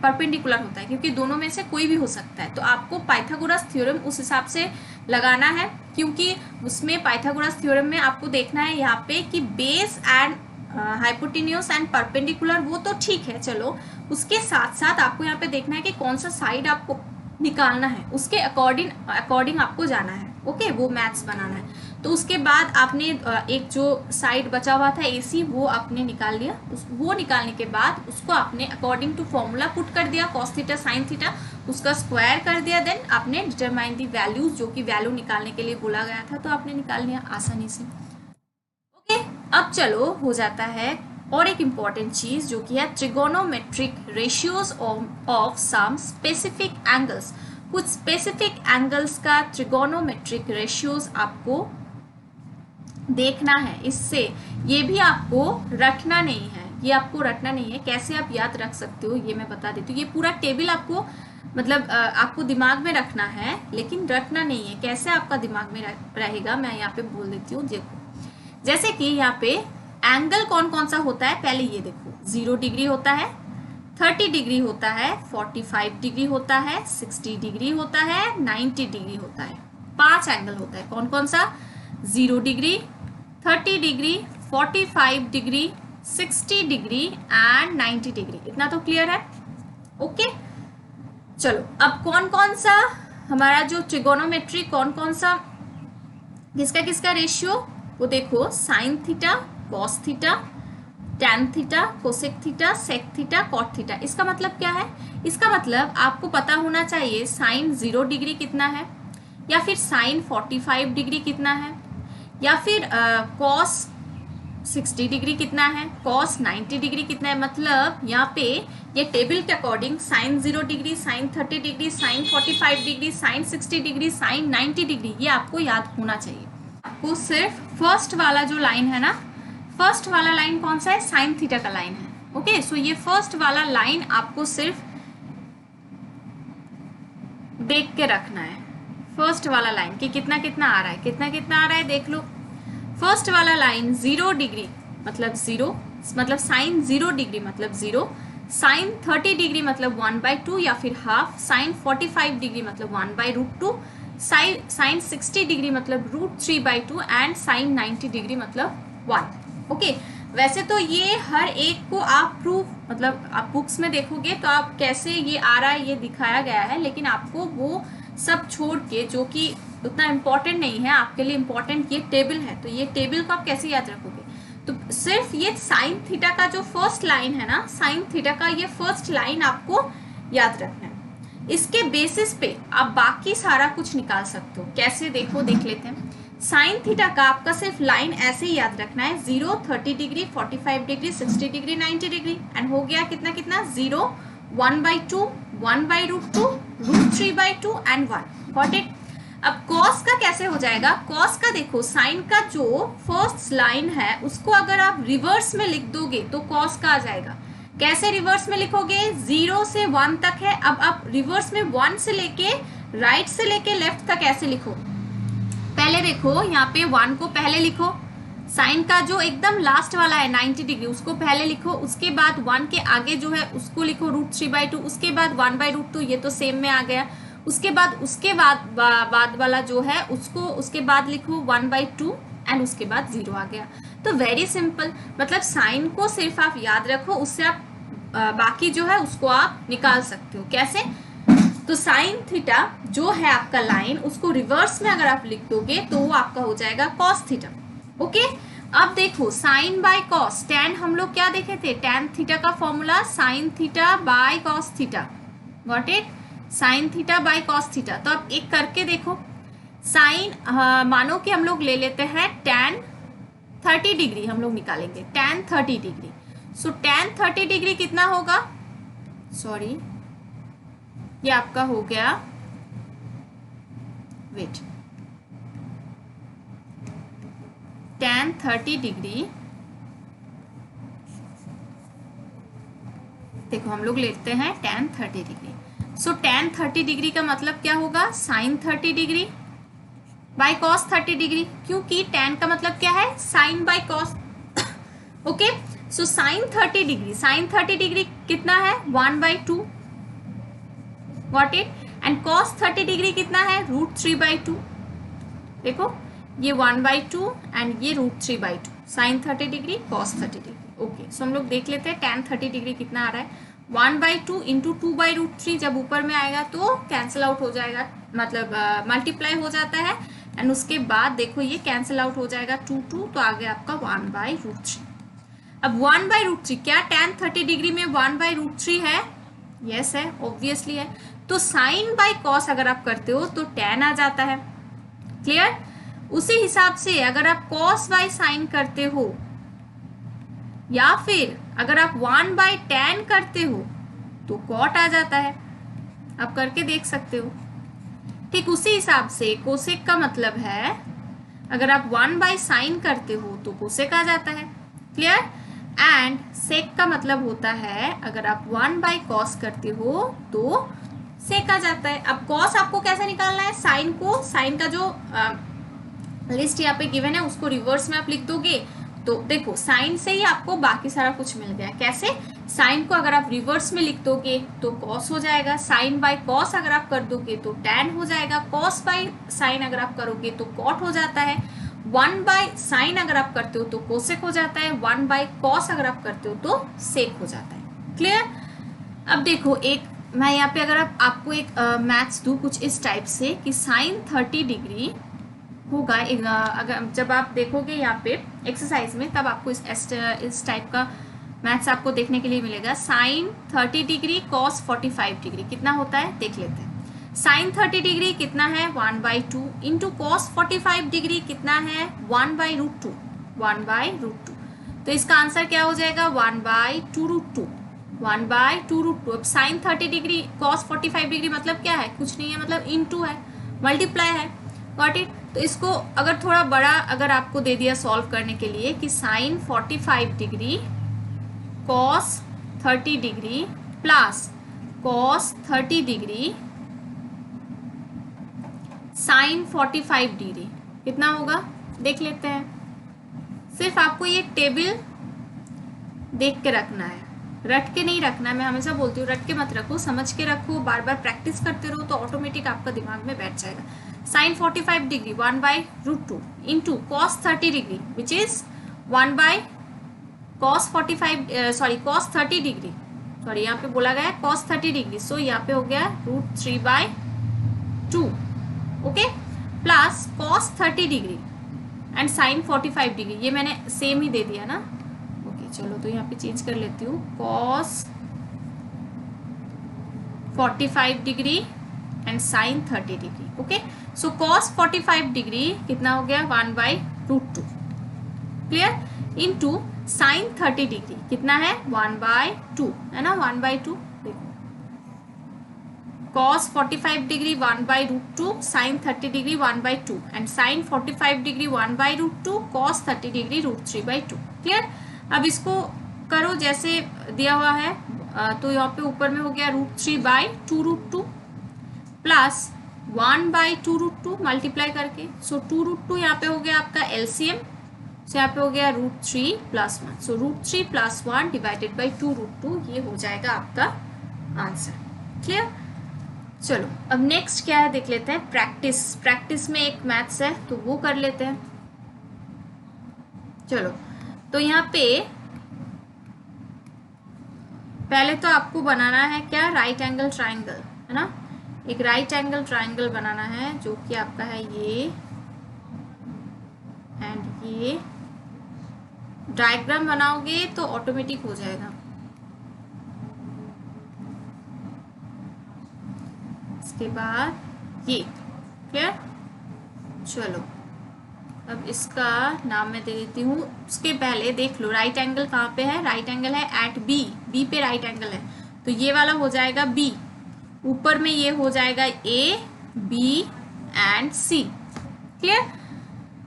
परपेंडिकुलर होता है, क्योंकि दोनों में से कोई भी हो सकता है। तो आपको पाइथागोरस थ्योरम उस हिसाब से लगाना है, क्योंकि उसमें पाइथागोरस थ्योरम में आपको देखना है यहाँ पे कि base and hypotenuse and perpendicular, वो तो ठीक है चलो, उसके साथ साथ आपको यहाँ पे देखना है कि कौन सा साइड आपको निकालना है, उसके अकॉर्डिंग आपको जाना है। ओके, वो मैथ्स बनाना है। तो उसके बाद आपने एक जो साइड बचा हुआ था AC, वो आपने निकाल लिया। वो निकालने के बाद उसको आपने अकॉर्डिंग टू फॉर्मूला पुट कर दिया, कॉस थीटा साइन थीटा, उसका स्क्वायर कर दिया, देन आपने डिटरमाइन दी वैल्यूज, जो कि वैल्यू निकालने के लिए बोला गया था, तो आपने निकाल लिया आसानी से। ओके, अब चलो हो जाता है और एक इम्पॉर्टेंट चीज जो कि है trigonometric ratios of some specific angles. कुछ स्पेसिफिक एंगल्स का ट्रिगोनोमेट्रिक रेशियोज आपको देखना है। इससे ये भी आपको रटना नहीं है, ये आपको रटना नहीं है। कैसे आप याद रख सकते हो ये मैं बता देती हूँ। ये पूरा टेबल आपको मतलब आपको दिमाग में रखना है, लेकिन रटना नहीं है। कैसे आपका दिमाग में रहेगा मैं यहाँ पे बोल देती हूँ। देखो, जैसे कि यहाँ पे एंगल कौन कौन सा होता है, पहले ये देखो, 0 डिग्री होता है, 30 डिग्री होता है, 45 डिग्री होता है, 60 डिग्री होता है, 90 डिग्री होता है। 5 एंगल होता है। कौन कौन सा, 0 degree, 30 degree, 45 degree, 60 degree and 90 degree. इतना तो क्लियर है। ओके, चलो अब कौन कौन सा हमारा जो ट्रिगोनोमेट्री, कौन कौन सा किसका किसका रेशियो, वो देखो, sine theta, cos theta, tan theta, cosec theta, sec theta, cot theta. इसका मतलब क्या है, इसका मतलब आपको पता होना चाहिए साइन 0 डिग्री कितना है, या फिर साइन 45 डिग्री कितना है, या फिर कॉस 60 डिग्री कितना है, कॉस 90 डिग्री कितना है। मतलब यहाँ पे ये टेबल के according sine 0 degree, sine 30 degree, sine 45 degree, sine 60 degree, sine 90 degree, ये आपको याद होना चाहिए। आपको सिर्फ फर्स्ट वाला जो लाइन है ना, फर्स्ट वाला लाइन कौन सा है, साइन थीटा का लाइन है। ओके, सो ये फर्स्ट वाला लाइन आपको सिर्फ देख के रखना है। फर्स्ट वाला लाइन कि कितना कितना आ रहा है, कितना कितना आ रहा है देख लो। फर्स्ट वाला लाइन 0 डिग्री मतलब 0, मतलब साइन 0 डिग्री मतलब 0, साइन 30 डिग्री मतलब 1/2 या फिर हाफ, साइन 45 डिग्री मतलब 1/√2, साइन 60 डिग्री मतलब √3/2 एंड साइन 90 डिग्री मतलब 1। ओके, वैसे तो ये हर एक को आप प्रूफ मतलब आप बुक्स में देखोगे तो आप कैसे ये आ रहा है ये दिखाया गया है, लेकिन आपको वो सब छोड़ के जो कि उतना इम्पोर्टेंट नहीं है, आपके लिए इम्पोर्टेंट ये टेबल है, तो ये टेबल को आप कैसे याद रखोगे। तो सिर्फ ये साइन थीटा का जो फर्स्ट लाइन है ना, साइन थीटा का ये फर्स्ट लाइन आपको याद रखना है। इसके बेसिस पे आप बाकी सारा कुछ निकाल सकते हो। कैसे, देखो देख लेते हैं। साइन थीटा का आपका सिर्फ लाइन ऐसे ही याद रखना है, 0, 30 degree, 45 degree, 60 degree, 90 degree, and हो गया कितना कितना 0, 1/2, 1/√2, √3/2 एंड 1। Got it. अब कॉस का कैसे हो जाएगा? कॉस का देखो, साइन का जो फर्स्ट लाइन है उसको अगर आप रिवर्स में लिख दोगे तो कॉस का आ जाएगा। कैसे रिवर्स में लिखोगे? 0 से 1 तक है, अब आप रिवर्स में 1 से लेके राइट से लेके लेफ्ट तक ऐसे लिखो। पहले देखो यहाँ पे 1 को पहले लिखो, साइन का जो एकदम लास्ट वाला है 90 डिग्री उसको पहले लिखो, उसके बाद 1 के आगे जो है उसको लिखो √3/2, उसके बाद 1/√2, ये तो सेम में आ गया, उसके बाद वाला जो है उसको उसके बाद लिखो 1/2 एंड उसके बाद 0 आ गया। तो वेरी सिंपल, मतलब साइन को सिर्फ आप याद रखो, उससे आप बाकी जो है उसको आप निकाल सकते हो। कैसे? तो साइन थीटा जो है आपका लाइन, उसको रिवर्स में अगर आप लिख दोगे तो वो आपका हो जाएगा कॉस थीटा। ओके, अब देखो साइन बाय कॉस, टैन हम लोग क्या देखे थे? टैन थीटा का formula sine theta by cos theta. Got it? Sine theta by cos theta. तो अब एक करके देखो, साइन मानो कि हम लोग ले लेते हैं टैन 30 डिग्री, हम लोग निकालेंगे tan 30 degree. So tan 30 degree कितना होगा? सॉरी, ये आपका हो गया, वेट, टैन 30 डिग्री, देखो हम लोग लेते हैं tan 30 degree. So tan 30 degree का मतलब क्या होगा? Sine 30 degree by cos 30 degree, क्योंकि टैन का मतलब क्या है? Sine by cos. Okay, so sine 30 degree, sine 30 degree कितना है? 1/2। Got it? And cos 30 degree कितना है? √3/2। देखो ये 1/2 एंड ये √3/2, sine 30 degree cos 30 degree. Okay, so हम लोग देख लेते हैं टैन 30 डिग्री कितना आ रहा है। 1/2 इंटू 2/√3, जब ऊपर में आएगा तो कैंसिल आउट हो जाएगा, मतलब मल्टीप्लाई हो जाता है, एंड उसके बाद देखो ये कैंसिल आउट हो जाएगा 2, तो आ गया आपका 1/√3। अब 1/√3, क्या टैन 30 डिग्री में 1/√3 है? यस है, ऑब्वियसली है। तो साइन बाय कॉस अगर आप करते हो तो टैन आ जाता है। क्लियर? उसी हिसाब से अगर आप कॉस बाय साइन करते हो या फिर अगर आप 1/tan करते हो तो कॉट आ जाता है, आप करके देख सकते हो। ठीक उसी हिसाब से कोसेक का मतलब है, अगर आप 1/sin करते हो तो कोसेक आ जाता है। क्लियर? एंड सेक का मतलब होता है अगर आप 1/cos करते हो तो सेक आ जाता है। अब कॉस आपको कैसे निकालना है? साइन को, साइन का जो लिस्ट यहाँ पे गिवन है उसको रिवर्स में आप लिख दोगे तो देखो साइन से ही आपको बाकी सारा कुछ मिल गया। कैसे? साइन को अगर आप रिवर्स में लिख दोगे तो कॉस हो जाएगा, साइन बाय कॉस अगर आप कर दोगे तो टैन हो जाएगा, कॉस बाय साइन अगर आप करोगे तो कॉट हो जाता है, 1/sin अगर आप करते हो तो कोसेक हो जाता है, 1/cos अगर आप करते हो तो सेक हो जाता है। क्लियर? अब देखो एक मैं यहाँ पे अगर आपको एक मैथ्स दूँ कुछ इस टाइप से कि साइन 30 डिग्री होगा, अगर जब आप देखोगे यहाँ पे एक्सरसाइज में तब आपको इस टाइप का मैथ्स आपको देखने के लिए मिलेगा। साइन 30 डिग्री कॉस 45 डिग्री कितना होता है देख लेते हैं। साइन 30 डिग्री कितना है 1/2 इंटू कॉस 45 डिग्री कितना है 1/√2, 1/√2। तो इसका आंसर क्या हो जाएगा 1/2√2, 1/2√2। अब साइन 30 डिग्री कॉस 45 डिग्री मतलब क्या है? कुछ नहीं है, मतलब इनटू है, मल्टीप्लाई है। Got it? तो इसको अगर थोड़ा बड़ा अगर आपको दे दिया सॉल्व करने के लिए कि sine 45 degree cos 30 degree plus cos 30 degree sine 45 degree कितना होगा देख लेते हैं। सिर्फ आपको ये टेबल देख के रखना है, रट के नहीं रखना है। मैं हमेशा बोलती हूँ रट के मत रखो, समझ के रखो, बार बार प्रैक्टिस करते रहो तो ऑटोमेटिक आपका दिमाग में बैठ जाएगा। Sine 45 degree 1/√2 into cos 30 degree which is 1/cos 30 degree, sorry यहाँ पे बोला गया है cos 30 डिग्री, सो यहाँ पे हो गया √3/2। Okay, plus cos 30 degree and sine 45 degree, ये मैंने सेम ही दे दिया ना। ओके चलो तो यहाँ पे चेंज कर लेती हूँ, cos 45 degree and sine 30 degree. Okay, so cos 45 degree कितना हो गया 1/√2 क्लियर, इनटू sin 30 डिग्री कितना है 1/2 है ना 1/2। देखो cos 45 degree 1/√2 sin 30 degree 1/2 and sin 45 degree 1/√2 cos 30 degree √3/2 clear. अब इसको करो जैसे दिया हुआ है, तो यहाँ पे ऊपर में हो गया √3/2√2 प्लस 1/2√2 मल्टीप्लाई करके, सो 2√2 यहाँ पे हो गया आपका एलसीएम, सो यहाँ पे हो गया √3 + 1, सो √3 + 1 डिवाइडेड बाई 2√2, ये हो जाएगा आपका आंसर क्लियर। चलो अब नेक्स्ट क्या है देख लेते हैं, प्रैक्टिस में एक मैथ्स है तो वो कर लेते हैं। चलो तो यहाँ पे पहले तो आपको बनाना है क्या, राइट एंगल ट्राइंगल है ना, एक राइट एंगल ट्राइंगल बनाना है जो कि आपका है ये एंड ये। डायग्राम बनाओगे तो ऑटोमेटिक हो जाएगा। इसके बाद ये क्लियर। चलो अब इसका नाम मैं दे देती हूँ। उसके पहले देख लो राइट एंगल कहाँ पे है, राइट एंगल है एट बी पे राइट एंगल है, तो ये वाला हो जाएगा बी, ऊपर में ये हो जाएगा A B and C clear.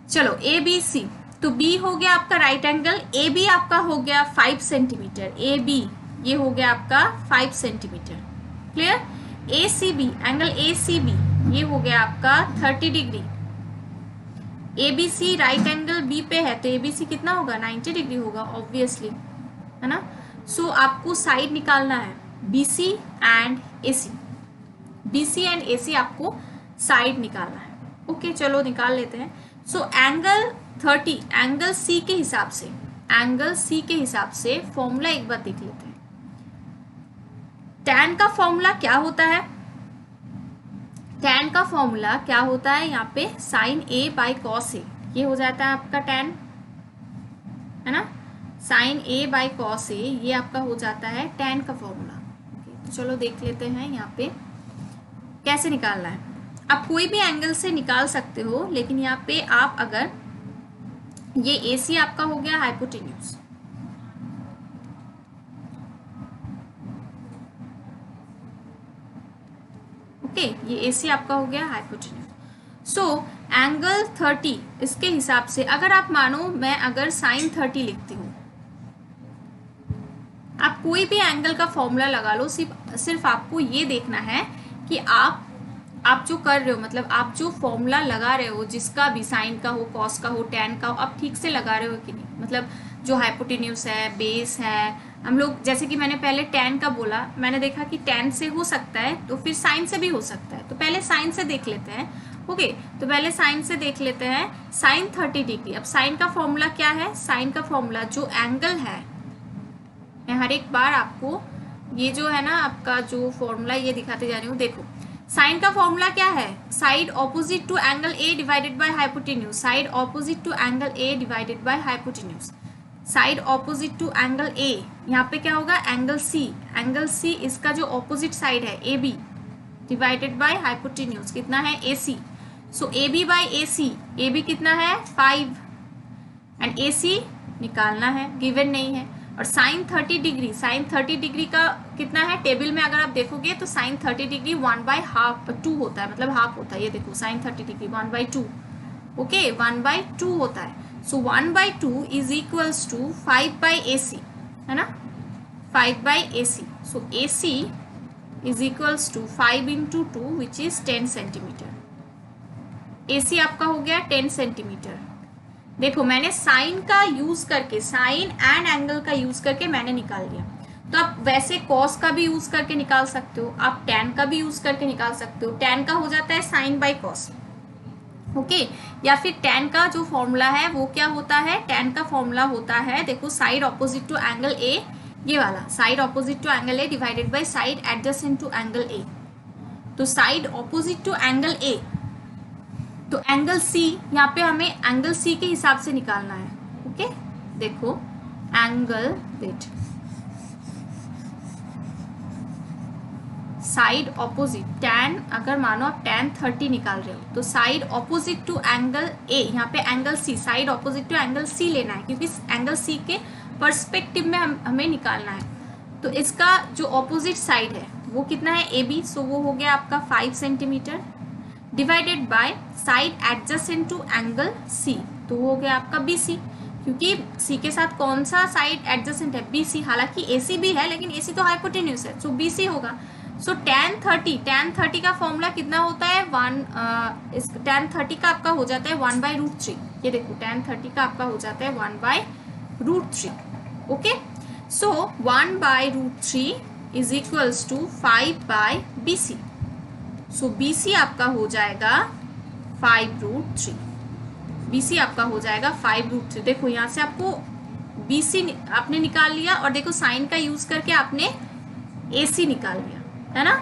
चलो ए बी सी, तो बी हो गया आपका राइट एंगल, ए बी आपका हो गया 5 सेंटीमीटर, ए बी ये हो गया आपका 5 centimetre clear. A C B angle A C B ये हो गया आपका 30 degree. A B C right angle B पे है तो ए बी सी कितना होगा 90 डिग्री होगा ऑब्वियसली है ना। सो आपको साइड निकालना है B C and A C, B C and A C आपको साइड निकालना है। ओके चलो निकाल लेते हैं। सो एंगल 30 एंगल सी के हिसाब से, एंगल सी के हिसाब से फॉर्मूला एक बार देख लेते हैं। टैन का फॉर्मूला क्या होता है, टैन का फॉर्मूला क्या होता है यहाँ पे sign A by cos A, ये हो जाता है आपका टैन है ना, sign A by cos A ये आपका हो जाता है टैन का फॉर्मूला। तो चलो देख लेते हैं यहाँ पे कैसे निकालना है। आप कोई भी एंगल से निकाल सकते हो, लेकिन यहाँ पे आप अगर ये ए सी आपका हो गया हाइपोटेन्यूज, ओके ये ए सी आपका हो गया हाइपोटेन्यूज। सो एंगल 30 इसके हिसाब से अगर आप मानो मैं अगर साइन 30 लिखती हूँ, आप कोई भी एंगल का फॉर्मूला लगा लो, सिर्फ आपको ये देखना है कि आप जो कर रहे हो, मतलब आप जो फॉर्मूला लगा रहे हो जिसका भी साइन का हो कॉस का हो टैन का हो, आप ठीक से लगा रहे हो कि नहीं। मतलब जो हाइपोटेन्यूज है बेस है, हम लोग जैसे कि मैंने पहले टैन का बोला, मैंने देखा कि टैन से हो सकता है तो फिर साइन से भी हो सकता है, तो पहले साइन से देख लेते हैं। ओके तो पहले साइन से देख लेते हैं साइन 30 डिग्री। अब साइन का फॉर्मूला क्या है, साइन का फॉर्मूला जो एंगल है, मैं हर एक बार आपको ये जो है ना आपका जो फॉर्मूला ये दिखाते जा रही हूँ। देखो साइन का फॉर्मूला क्या है, side opposite to angle A divided by hypotenuse, side opposite to angle A divided by hypotenuse, side opposite to angle A, यहाँ पे क्या होगा एंगल सी इसका जो ऑपोजिट साइड है A B divided by hypotenuse कितना है A C. So A B by A C, A B कितना है 5 एंड ए सी निकालना है, गिवन नहीं है। और साइन 30 डिग्री, साइन 30 डिग्री का कितना है, टेबल में अगर आप देखोगे तो साइन 30 डिग्री 1/2 होता है, मतलब हाफ होता है। ये देखो साइन 30 डिग्री 1/2, ओके 1/2 होता है। सो 1/2 इज इक्वल्स टू 5/AC है ना, 5/AC। So AC is equals to 5 × 2 which is 10 centimetre. AC आपका हो गया 10 सेंटीमीटर। देखो मैंने साइन का यूज करके, साइन एंड एंगल का यूज करके मैंने निकाल लिया। तो आप वैसे कॉस का भी यूज करके निकाल सकते हो, आप टैन का भी यूज करके निकाल सकते हो। टैन का हो जाता है साइन बाई कॉस, ओके या फिर टैन का जो फॉर्मूला है वो क्या होता है, टैन का फॉर्मूला होता है देखो side opposite to angle A, ये वाला side opposite to angle A divided by side adjacent to angle A. तो side opposite to angle A, तो एंगल सी, यहाँ पे हमें एंगल सी के हिसाब से निकालना है। ओके देखो angle wait side opposite tan, अगर मानो आप tan 30 निकाल रहे हो तो side opposite to angle A, यहाँ पे angle C, side opposite to angle C लेना है क्योंकि एंगल सी के पर्सपेक्टिव में हमें निकालना है। तो इसका जो ऑपोजिट साइड है वो कितना है, ए बी, सो वो हो गया आपका 5 centimetre divided by side adjacent to angle C, तो वो हो गया आपका बी सी, क्योंकि सी के साथ कौन सा साइड एडजेसेंट है, बी सी। हालांकि ए सी भी है लेकिन ए सी तो हाइपोटेन्यूज है, सो बी सी होगा। सो tan 30 का फॉर्मूला कितना होता है, tan 30 का आपका हो जाता है 1/√3। ये देखो tan 30 का आपका हो जाता है 1/√3। Okay, so 1/√3 is equals to 5/BC। So BC आपका हो जाएगा 5√3। BC आपका हो जाएगा 5√3। देखो यहाँ से आपको BC आपने निकाल लिया और देखो साइन का यूज करके आपने AC निकाल लिया, है ना।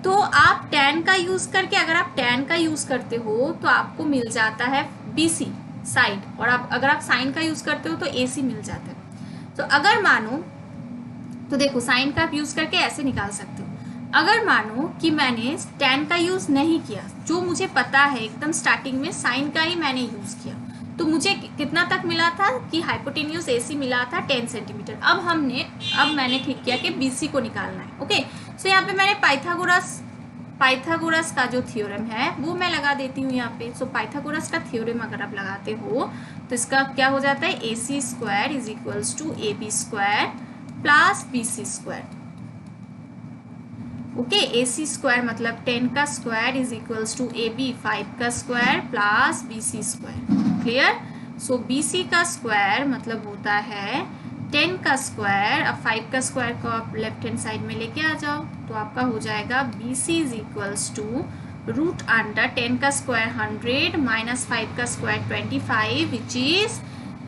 तो आप tan का यूज करके, अगर आप tan का यूज करते हो तो आपको मिल जाता है BC साइड, और आप अगर आप साइन का यूज करते हो तो AC मिल जाता है। तो अगर मानो, तो देखो साइन का आप यूज करके ऐसे निकाल सकते हो। अगर मानो कि मैंने tan का यूज नहीं किया, जो मुझे पता है एकदम स्टार्टिंग में साइन का ही मैंने यूज किया, तो मुझे कितना तक मिला था कि हाइपोटेन्यूज AC मिला था 10 सेंटीमीटर। अब मैंने ठीक किया कि BC को निकालना है। ओके, सो यहाँ पे मैंने पाइथागोरस का जो थ्योरम है वो मैं लगा देती हूँ यहाँ पे। सो पाइथागोरस का थ्योरम अगर आप लगाते हो तो इसका क्या हो जाता है, AC² is equals to AB² plus BC²। Okay, AC² मतलब 10 का square is equals to AB 5 का square plus BC²। Clear. So BC का स्क्वायर मतलब होता है 10 का स्क्वायर। अब 5 का स्क्वायर को आप लेफ्ट हैंड साइड में लेके आ जाओ तो आपका हो जाएगा BC is equals to √under 10 का स्क्वायर 100 माइनस 5 का square 25 which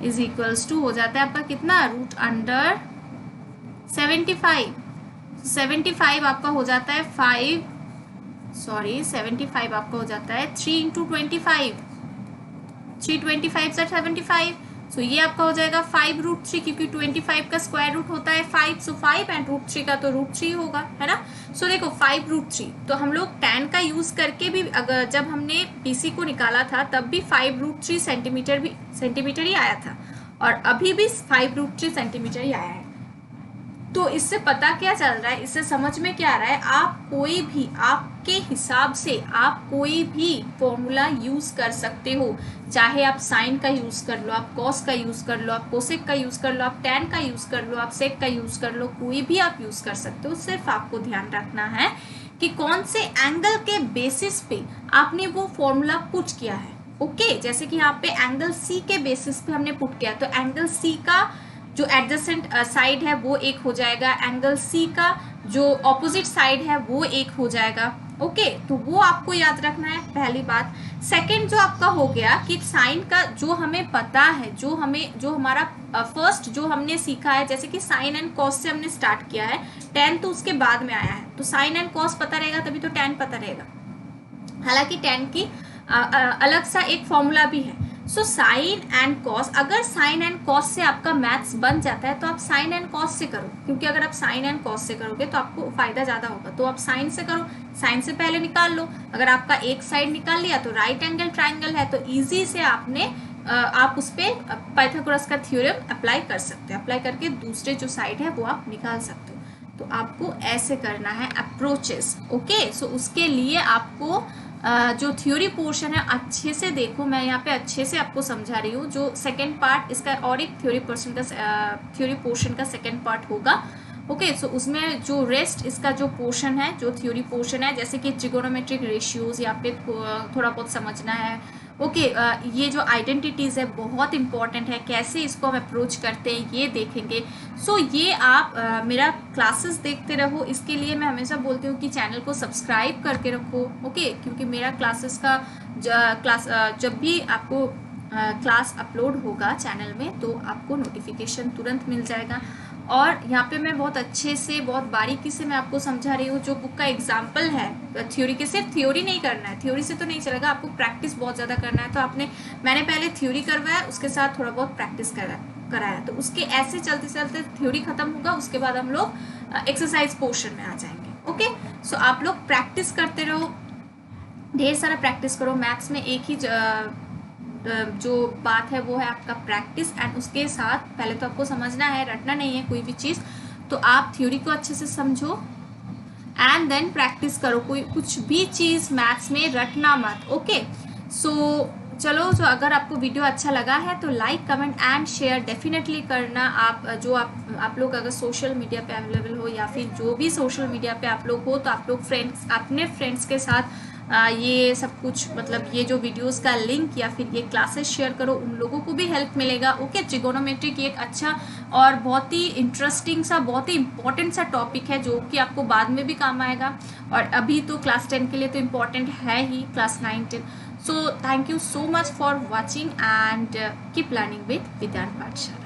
is equals to हो जाता है आपका कितना, √अंडर 75। 75 आपका हो जाता है 75 आपका हो जाता है 3 × 25, 325 से 75। सो ये आपका हो जाएगा 5√3, क्योंकि 25 का स्क्वायर रूट होता है 5, सो 5 एंड √3 का तो √3 होगा, है ना। सो देखो 5√3, तो हम लोग tan का यूज करके भी अगर जब हमने BC को निकाला था तब भी 5√3 सेंटीमीटर ही आया था, और अभी भी 5√3 सेंटीमीटर ही आया है। तो इससे पता क्या चल रहा है, इससे समझ में क्या आ रहा है, आप कोई भी आपके हिसाब से आप कोई भी फॉर्मूला यूज कर सकते हो। चाहे आप साइन का यूज कर लो, आप कॉस का यूज कर लो, आप कोसेक का यूज कर लो, आप tan का यूज कर लो, आप सेक का यूज कर लो, कोई भी आप यूज कर सकते हो। सिर्फ आपको ध्यान रखना है कि कौन से एंगल के बेसिस पे आपने वो फॉर्मूला पुट किया है। ओके, जैसे कि यहाँ पे एंगल C के बेसिस पे हमने पुट किया, तो एंगल C का जो एडजेसेंट साइड है वो एक हो जाएगा, एंगल C का जो ऑपोजिट साइड है वो एक हो जाएगा। ओके, तो वो आपको याद रखना है, पहली बात। सेकंड जो आपका हो गया कि साइन का जो हमें पता है, जो हमारा फर्स्ट जो हमने सीखा है, जैसे कि साइन एंड कॉस से हमने स्टार्ट किया है, tan तो उसके बाद में आया है, तो साइन एंड कॉस पता रहेगा तभी तो tan पता रहेगा। हालांकि tan की अलग सा एक फॉर्मूला भी है। सो साइन एंड कॉस, अगर साइन एंड कॉस से आपका मैथ्स बन जाता है तो आप साइन एंड कॉस से करो, क्योंकि अगर आप साइन एंड कॉस से करोगे तो आपको फायदा ज्यादा होगा। तो आप साइन से करो, साइन से पहले निकाल लो। अगर आपका एक साइड निकाल लिया तो राइट एंगल ट्राइंगल है, तो इजी से आप उस पर पाइथागोरस का थ्योरम अप्लाई कर सकते हो। अप्लाई करके दूसरे जो साइड है वो आप निकाल सकते हो। तो आपको ऐसे करना है अप्रोचेस। ओके, सो उसके लिए आपको जो थ्योरी पोर्शन है अच्छे से देखो, मैं यहाँ पे अच्छे से आपको समझा रही हूँ। जो सेकंड पार्ट इसका और एक थ्योरी पोर्शन का सेकंड पार्ट होगा। ओके, सो उसमें जो रेस्ट इसका जो पोर्शन है, जो थ्योरी पोर्शन है, जैसे कि ट्रिगोनोमेट्रिक रेशियोज यहाँ पे थोड़ा बहुत समझना है। ओके, ये जो आइडेंटिटीज है बहुत इंपॉर्टेंट है, कैसे इसको हम अप्रोच करते हैं ये देखेंगे। सो ये आप मेरा क्लासेस देखते रहो। इसके लिए मैं हमेशा बोलती हूँ कि चैनल को सब्सक्राइब करके रखो। ओके, क्योंकि मेरा क्लासेस का जब भी आपको क्लास अपलोड होगा चैनल में तो आपको नोटिफिकेशन तुरंत मिल जाएगा। और यहाँ पे मैं बहुत अच्छे से बहुत बारीकी से मैं आपको समझा रही हूँ। जो बुक का एग्जाम्पल है थ्योरी के, सिर्फ थ्योरी नहीं करना है, थ्योरी से तो नहीं चलेगा, आपको प्रैक्टिस बहुत ज़्यादा करना है। तो मैंने पहले थ्योरी करवाया, उसके साथ थोड़ा बहुत प्रैक्टिस कराया, तो उसके ऐसे चलते चलते थ्योरी खत्म होगा, उसके बाद हम लोग एक्सरसाइज पोर्शन में आ जाएंगे। ओके, सो आप लोग प्रैक्टिस करते रहो, ढेर सारा प्रैक्टिस करो। मैथ्स में एक ही जो बात है वो है आपका प्रैक्टिस, एंड उसके साथ पहले तो आपको समझना है, रटना नहीं है कोई भी चीज़। तो आप थ्योरी को अच्छे से समझो एंड देन प्रैक्टिस करो। कोई कुछ भी चीज़ मैथ्स में रटना मत। ओके, सो चलो, तो अगर आपको वीडियो अच्छा लगा है तो like comment and share definitely करना। आप लोग अगर सोशल मीडिया पे अवेलेबल हो या फिर जो भी सोशल मीडिया पे आप लोग हो, तो आप लोग अपने फ्रेंड्स के साथ ये सब कुछ, मतलब ये जो वीडियोस का लिंक या फिर ये क्लासेस शेयर करो, उन लोगों को भी हेल्प मिलेगा। ओके, ट्रिगोनोमेट्री की एक अच्छा और बहुत ही इंटरेस्टिंग सा, बहुत ही इंपॉर्टेंट सा टॉपिक है, जो कि आपको बाद में भी काम आएगा, और अभी तो क्लास 10 के लिए तो इम्पॉर्टेंट है ही, class 9 10। So thank you so much for watching and keep learning with Vidyan Pathshala.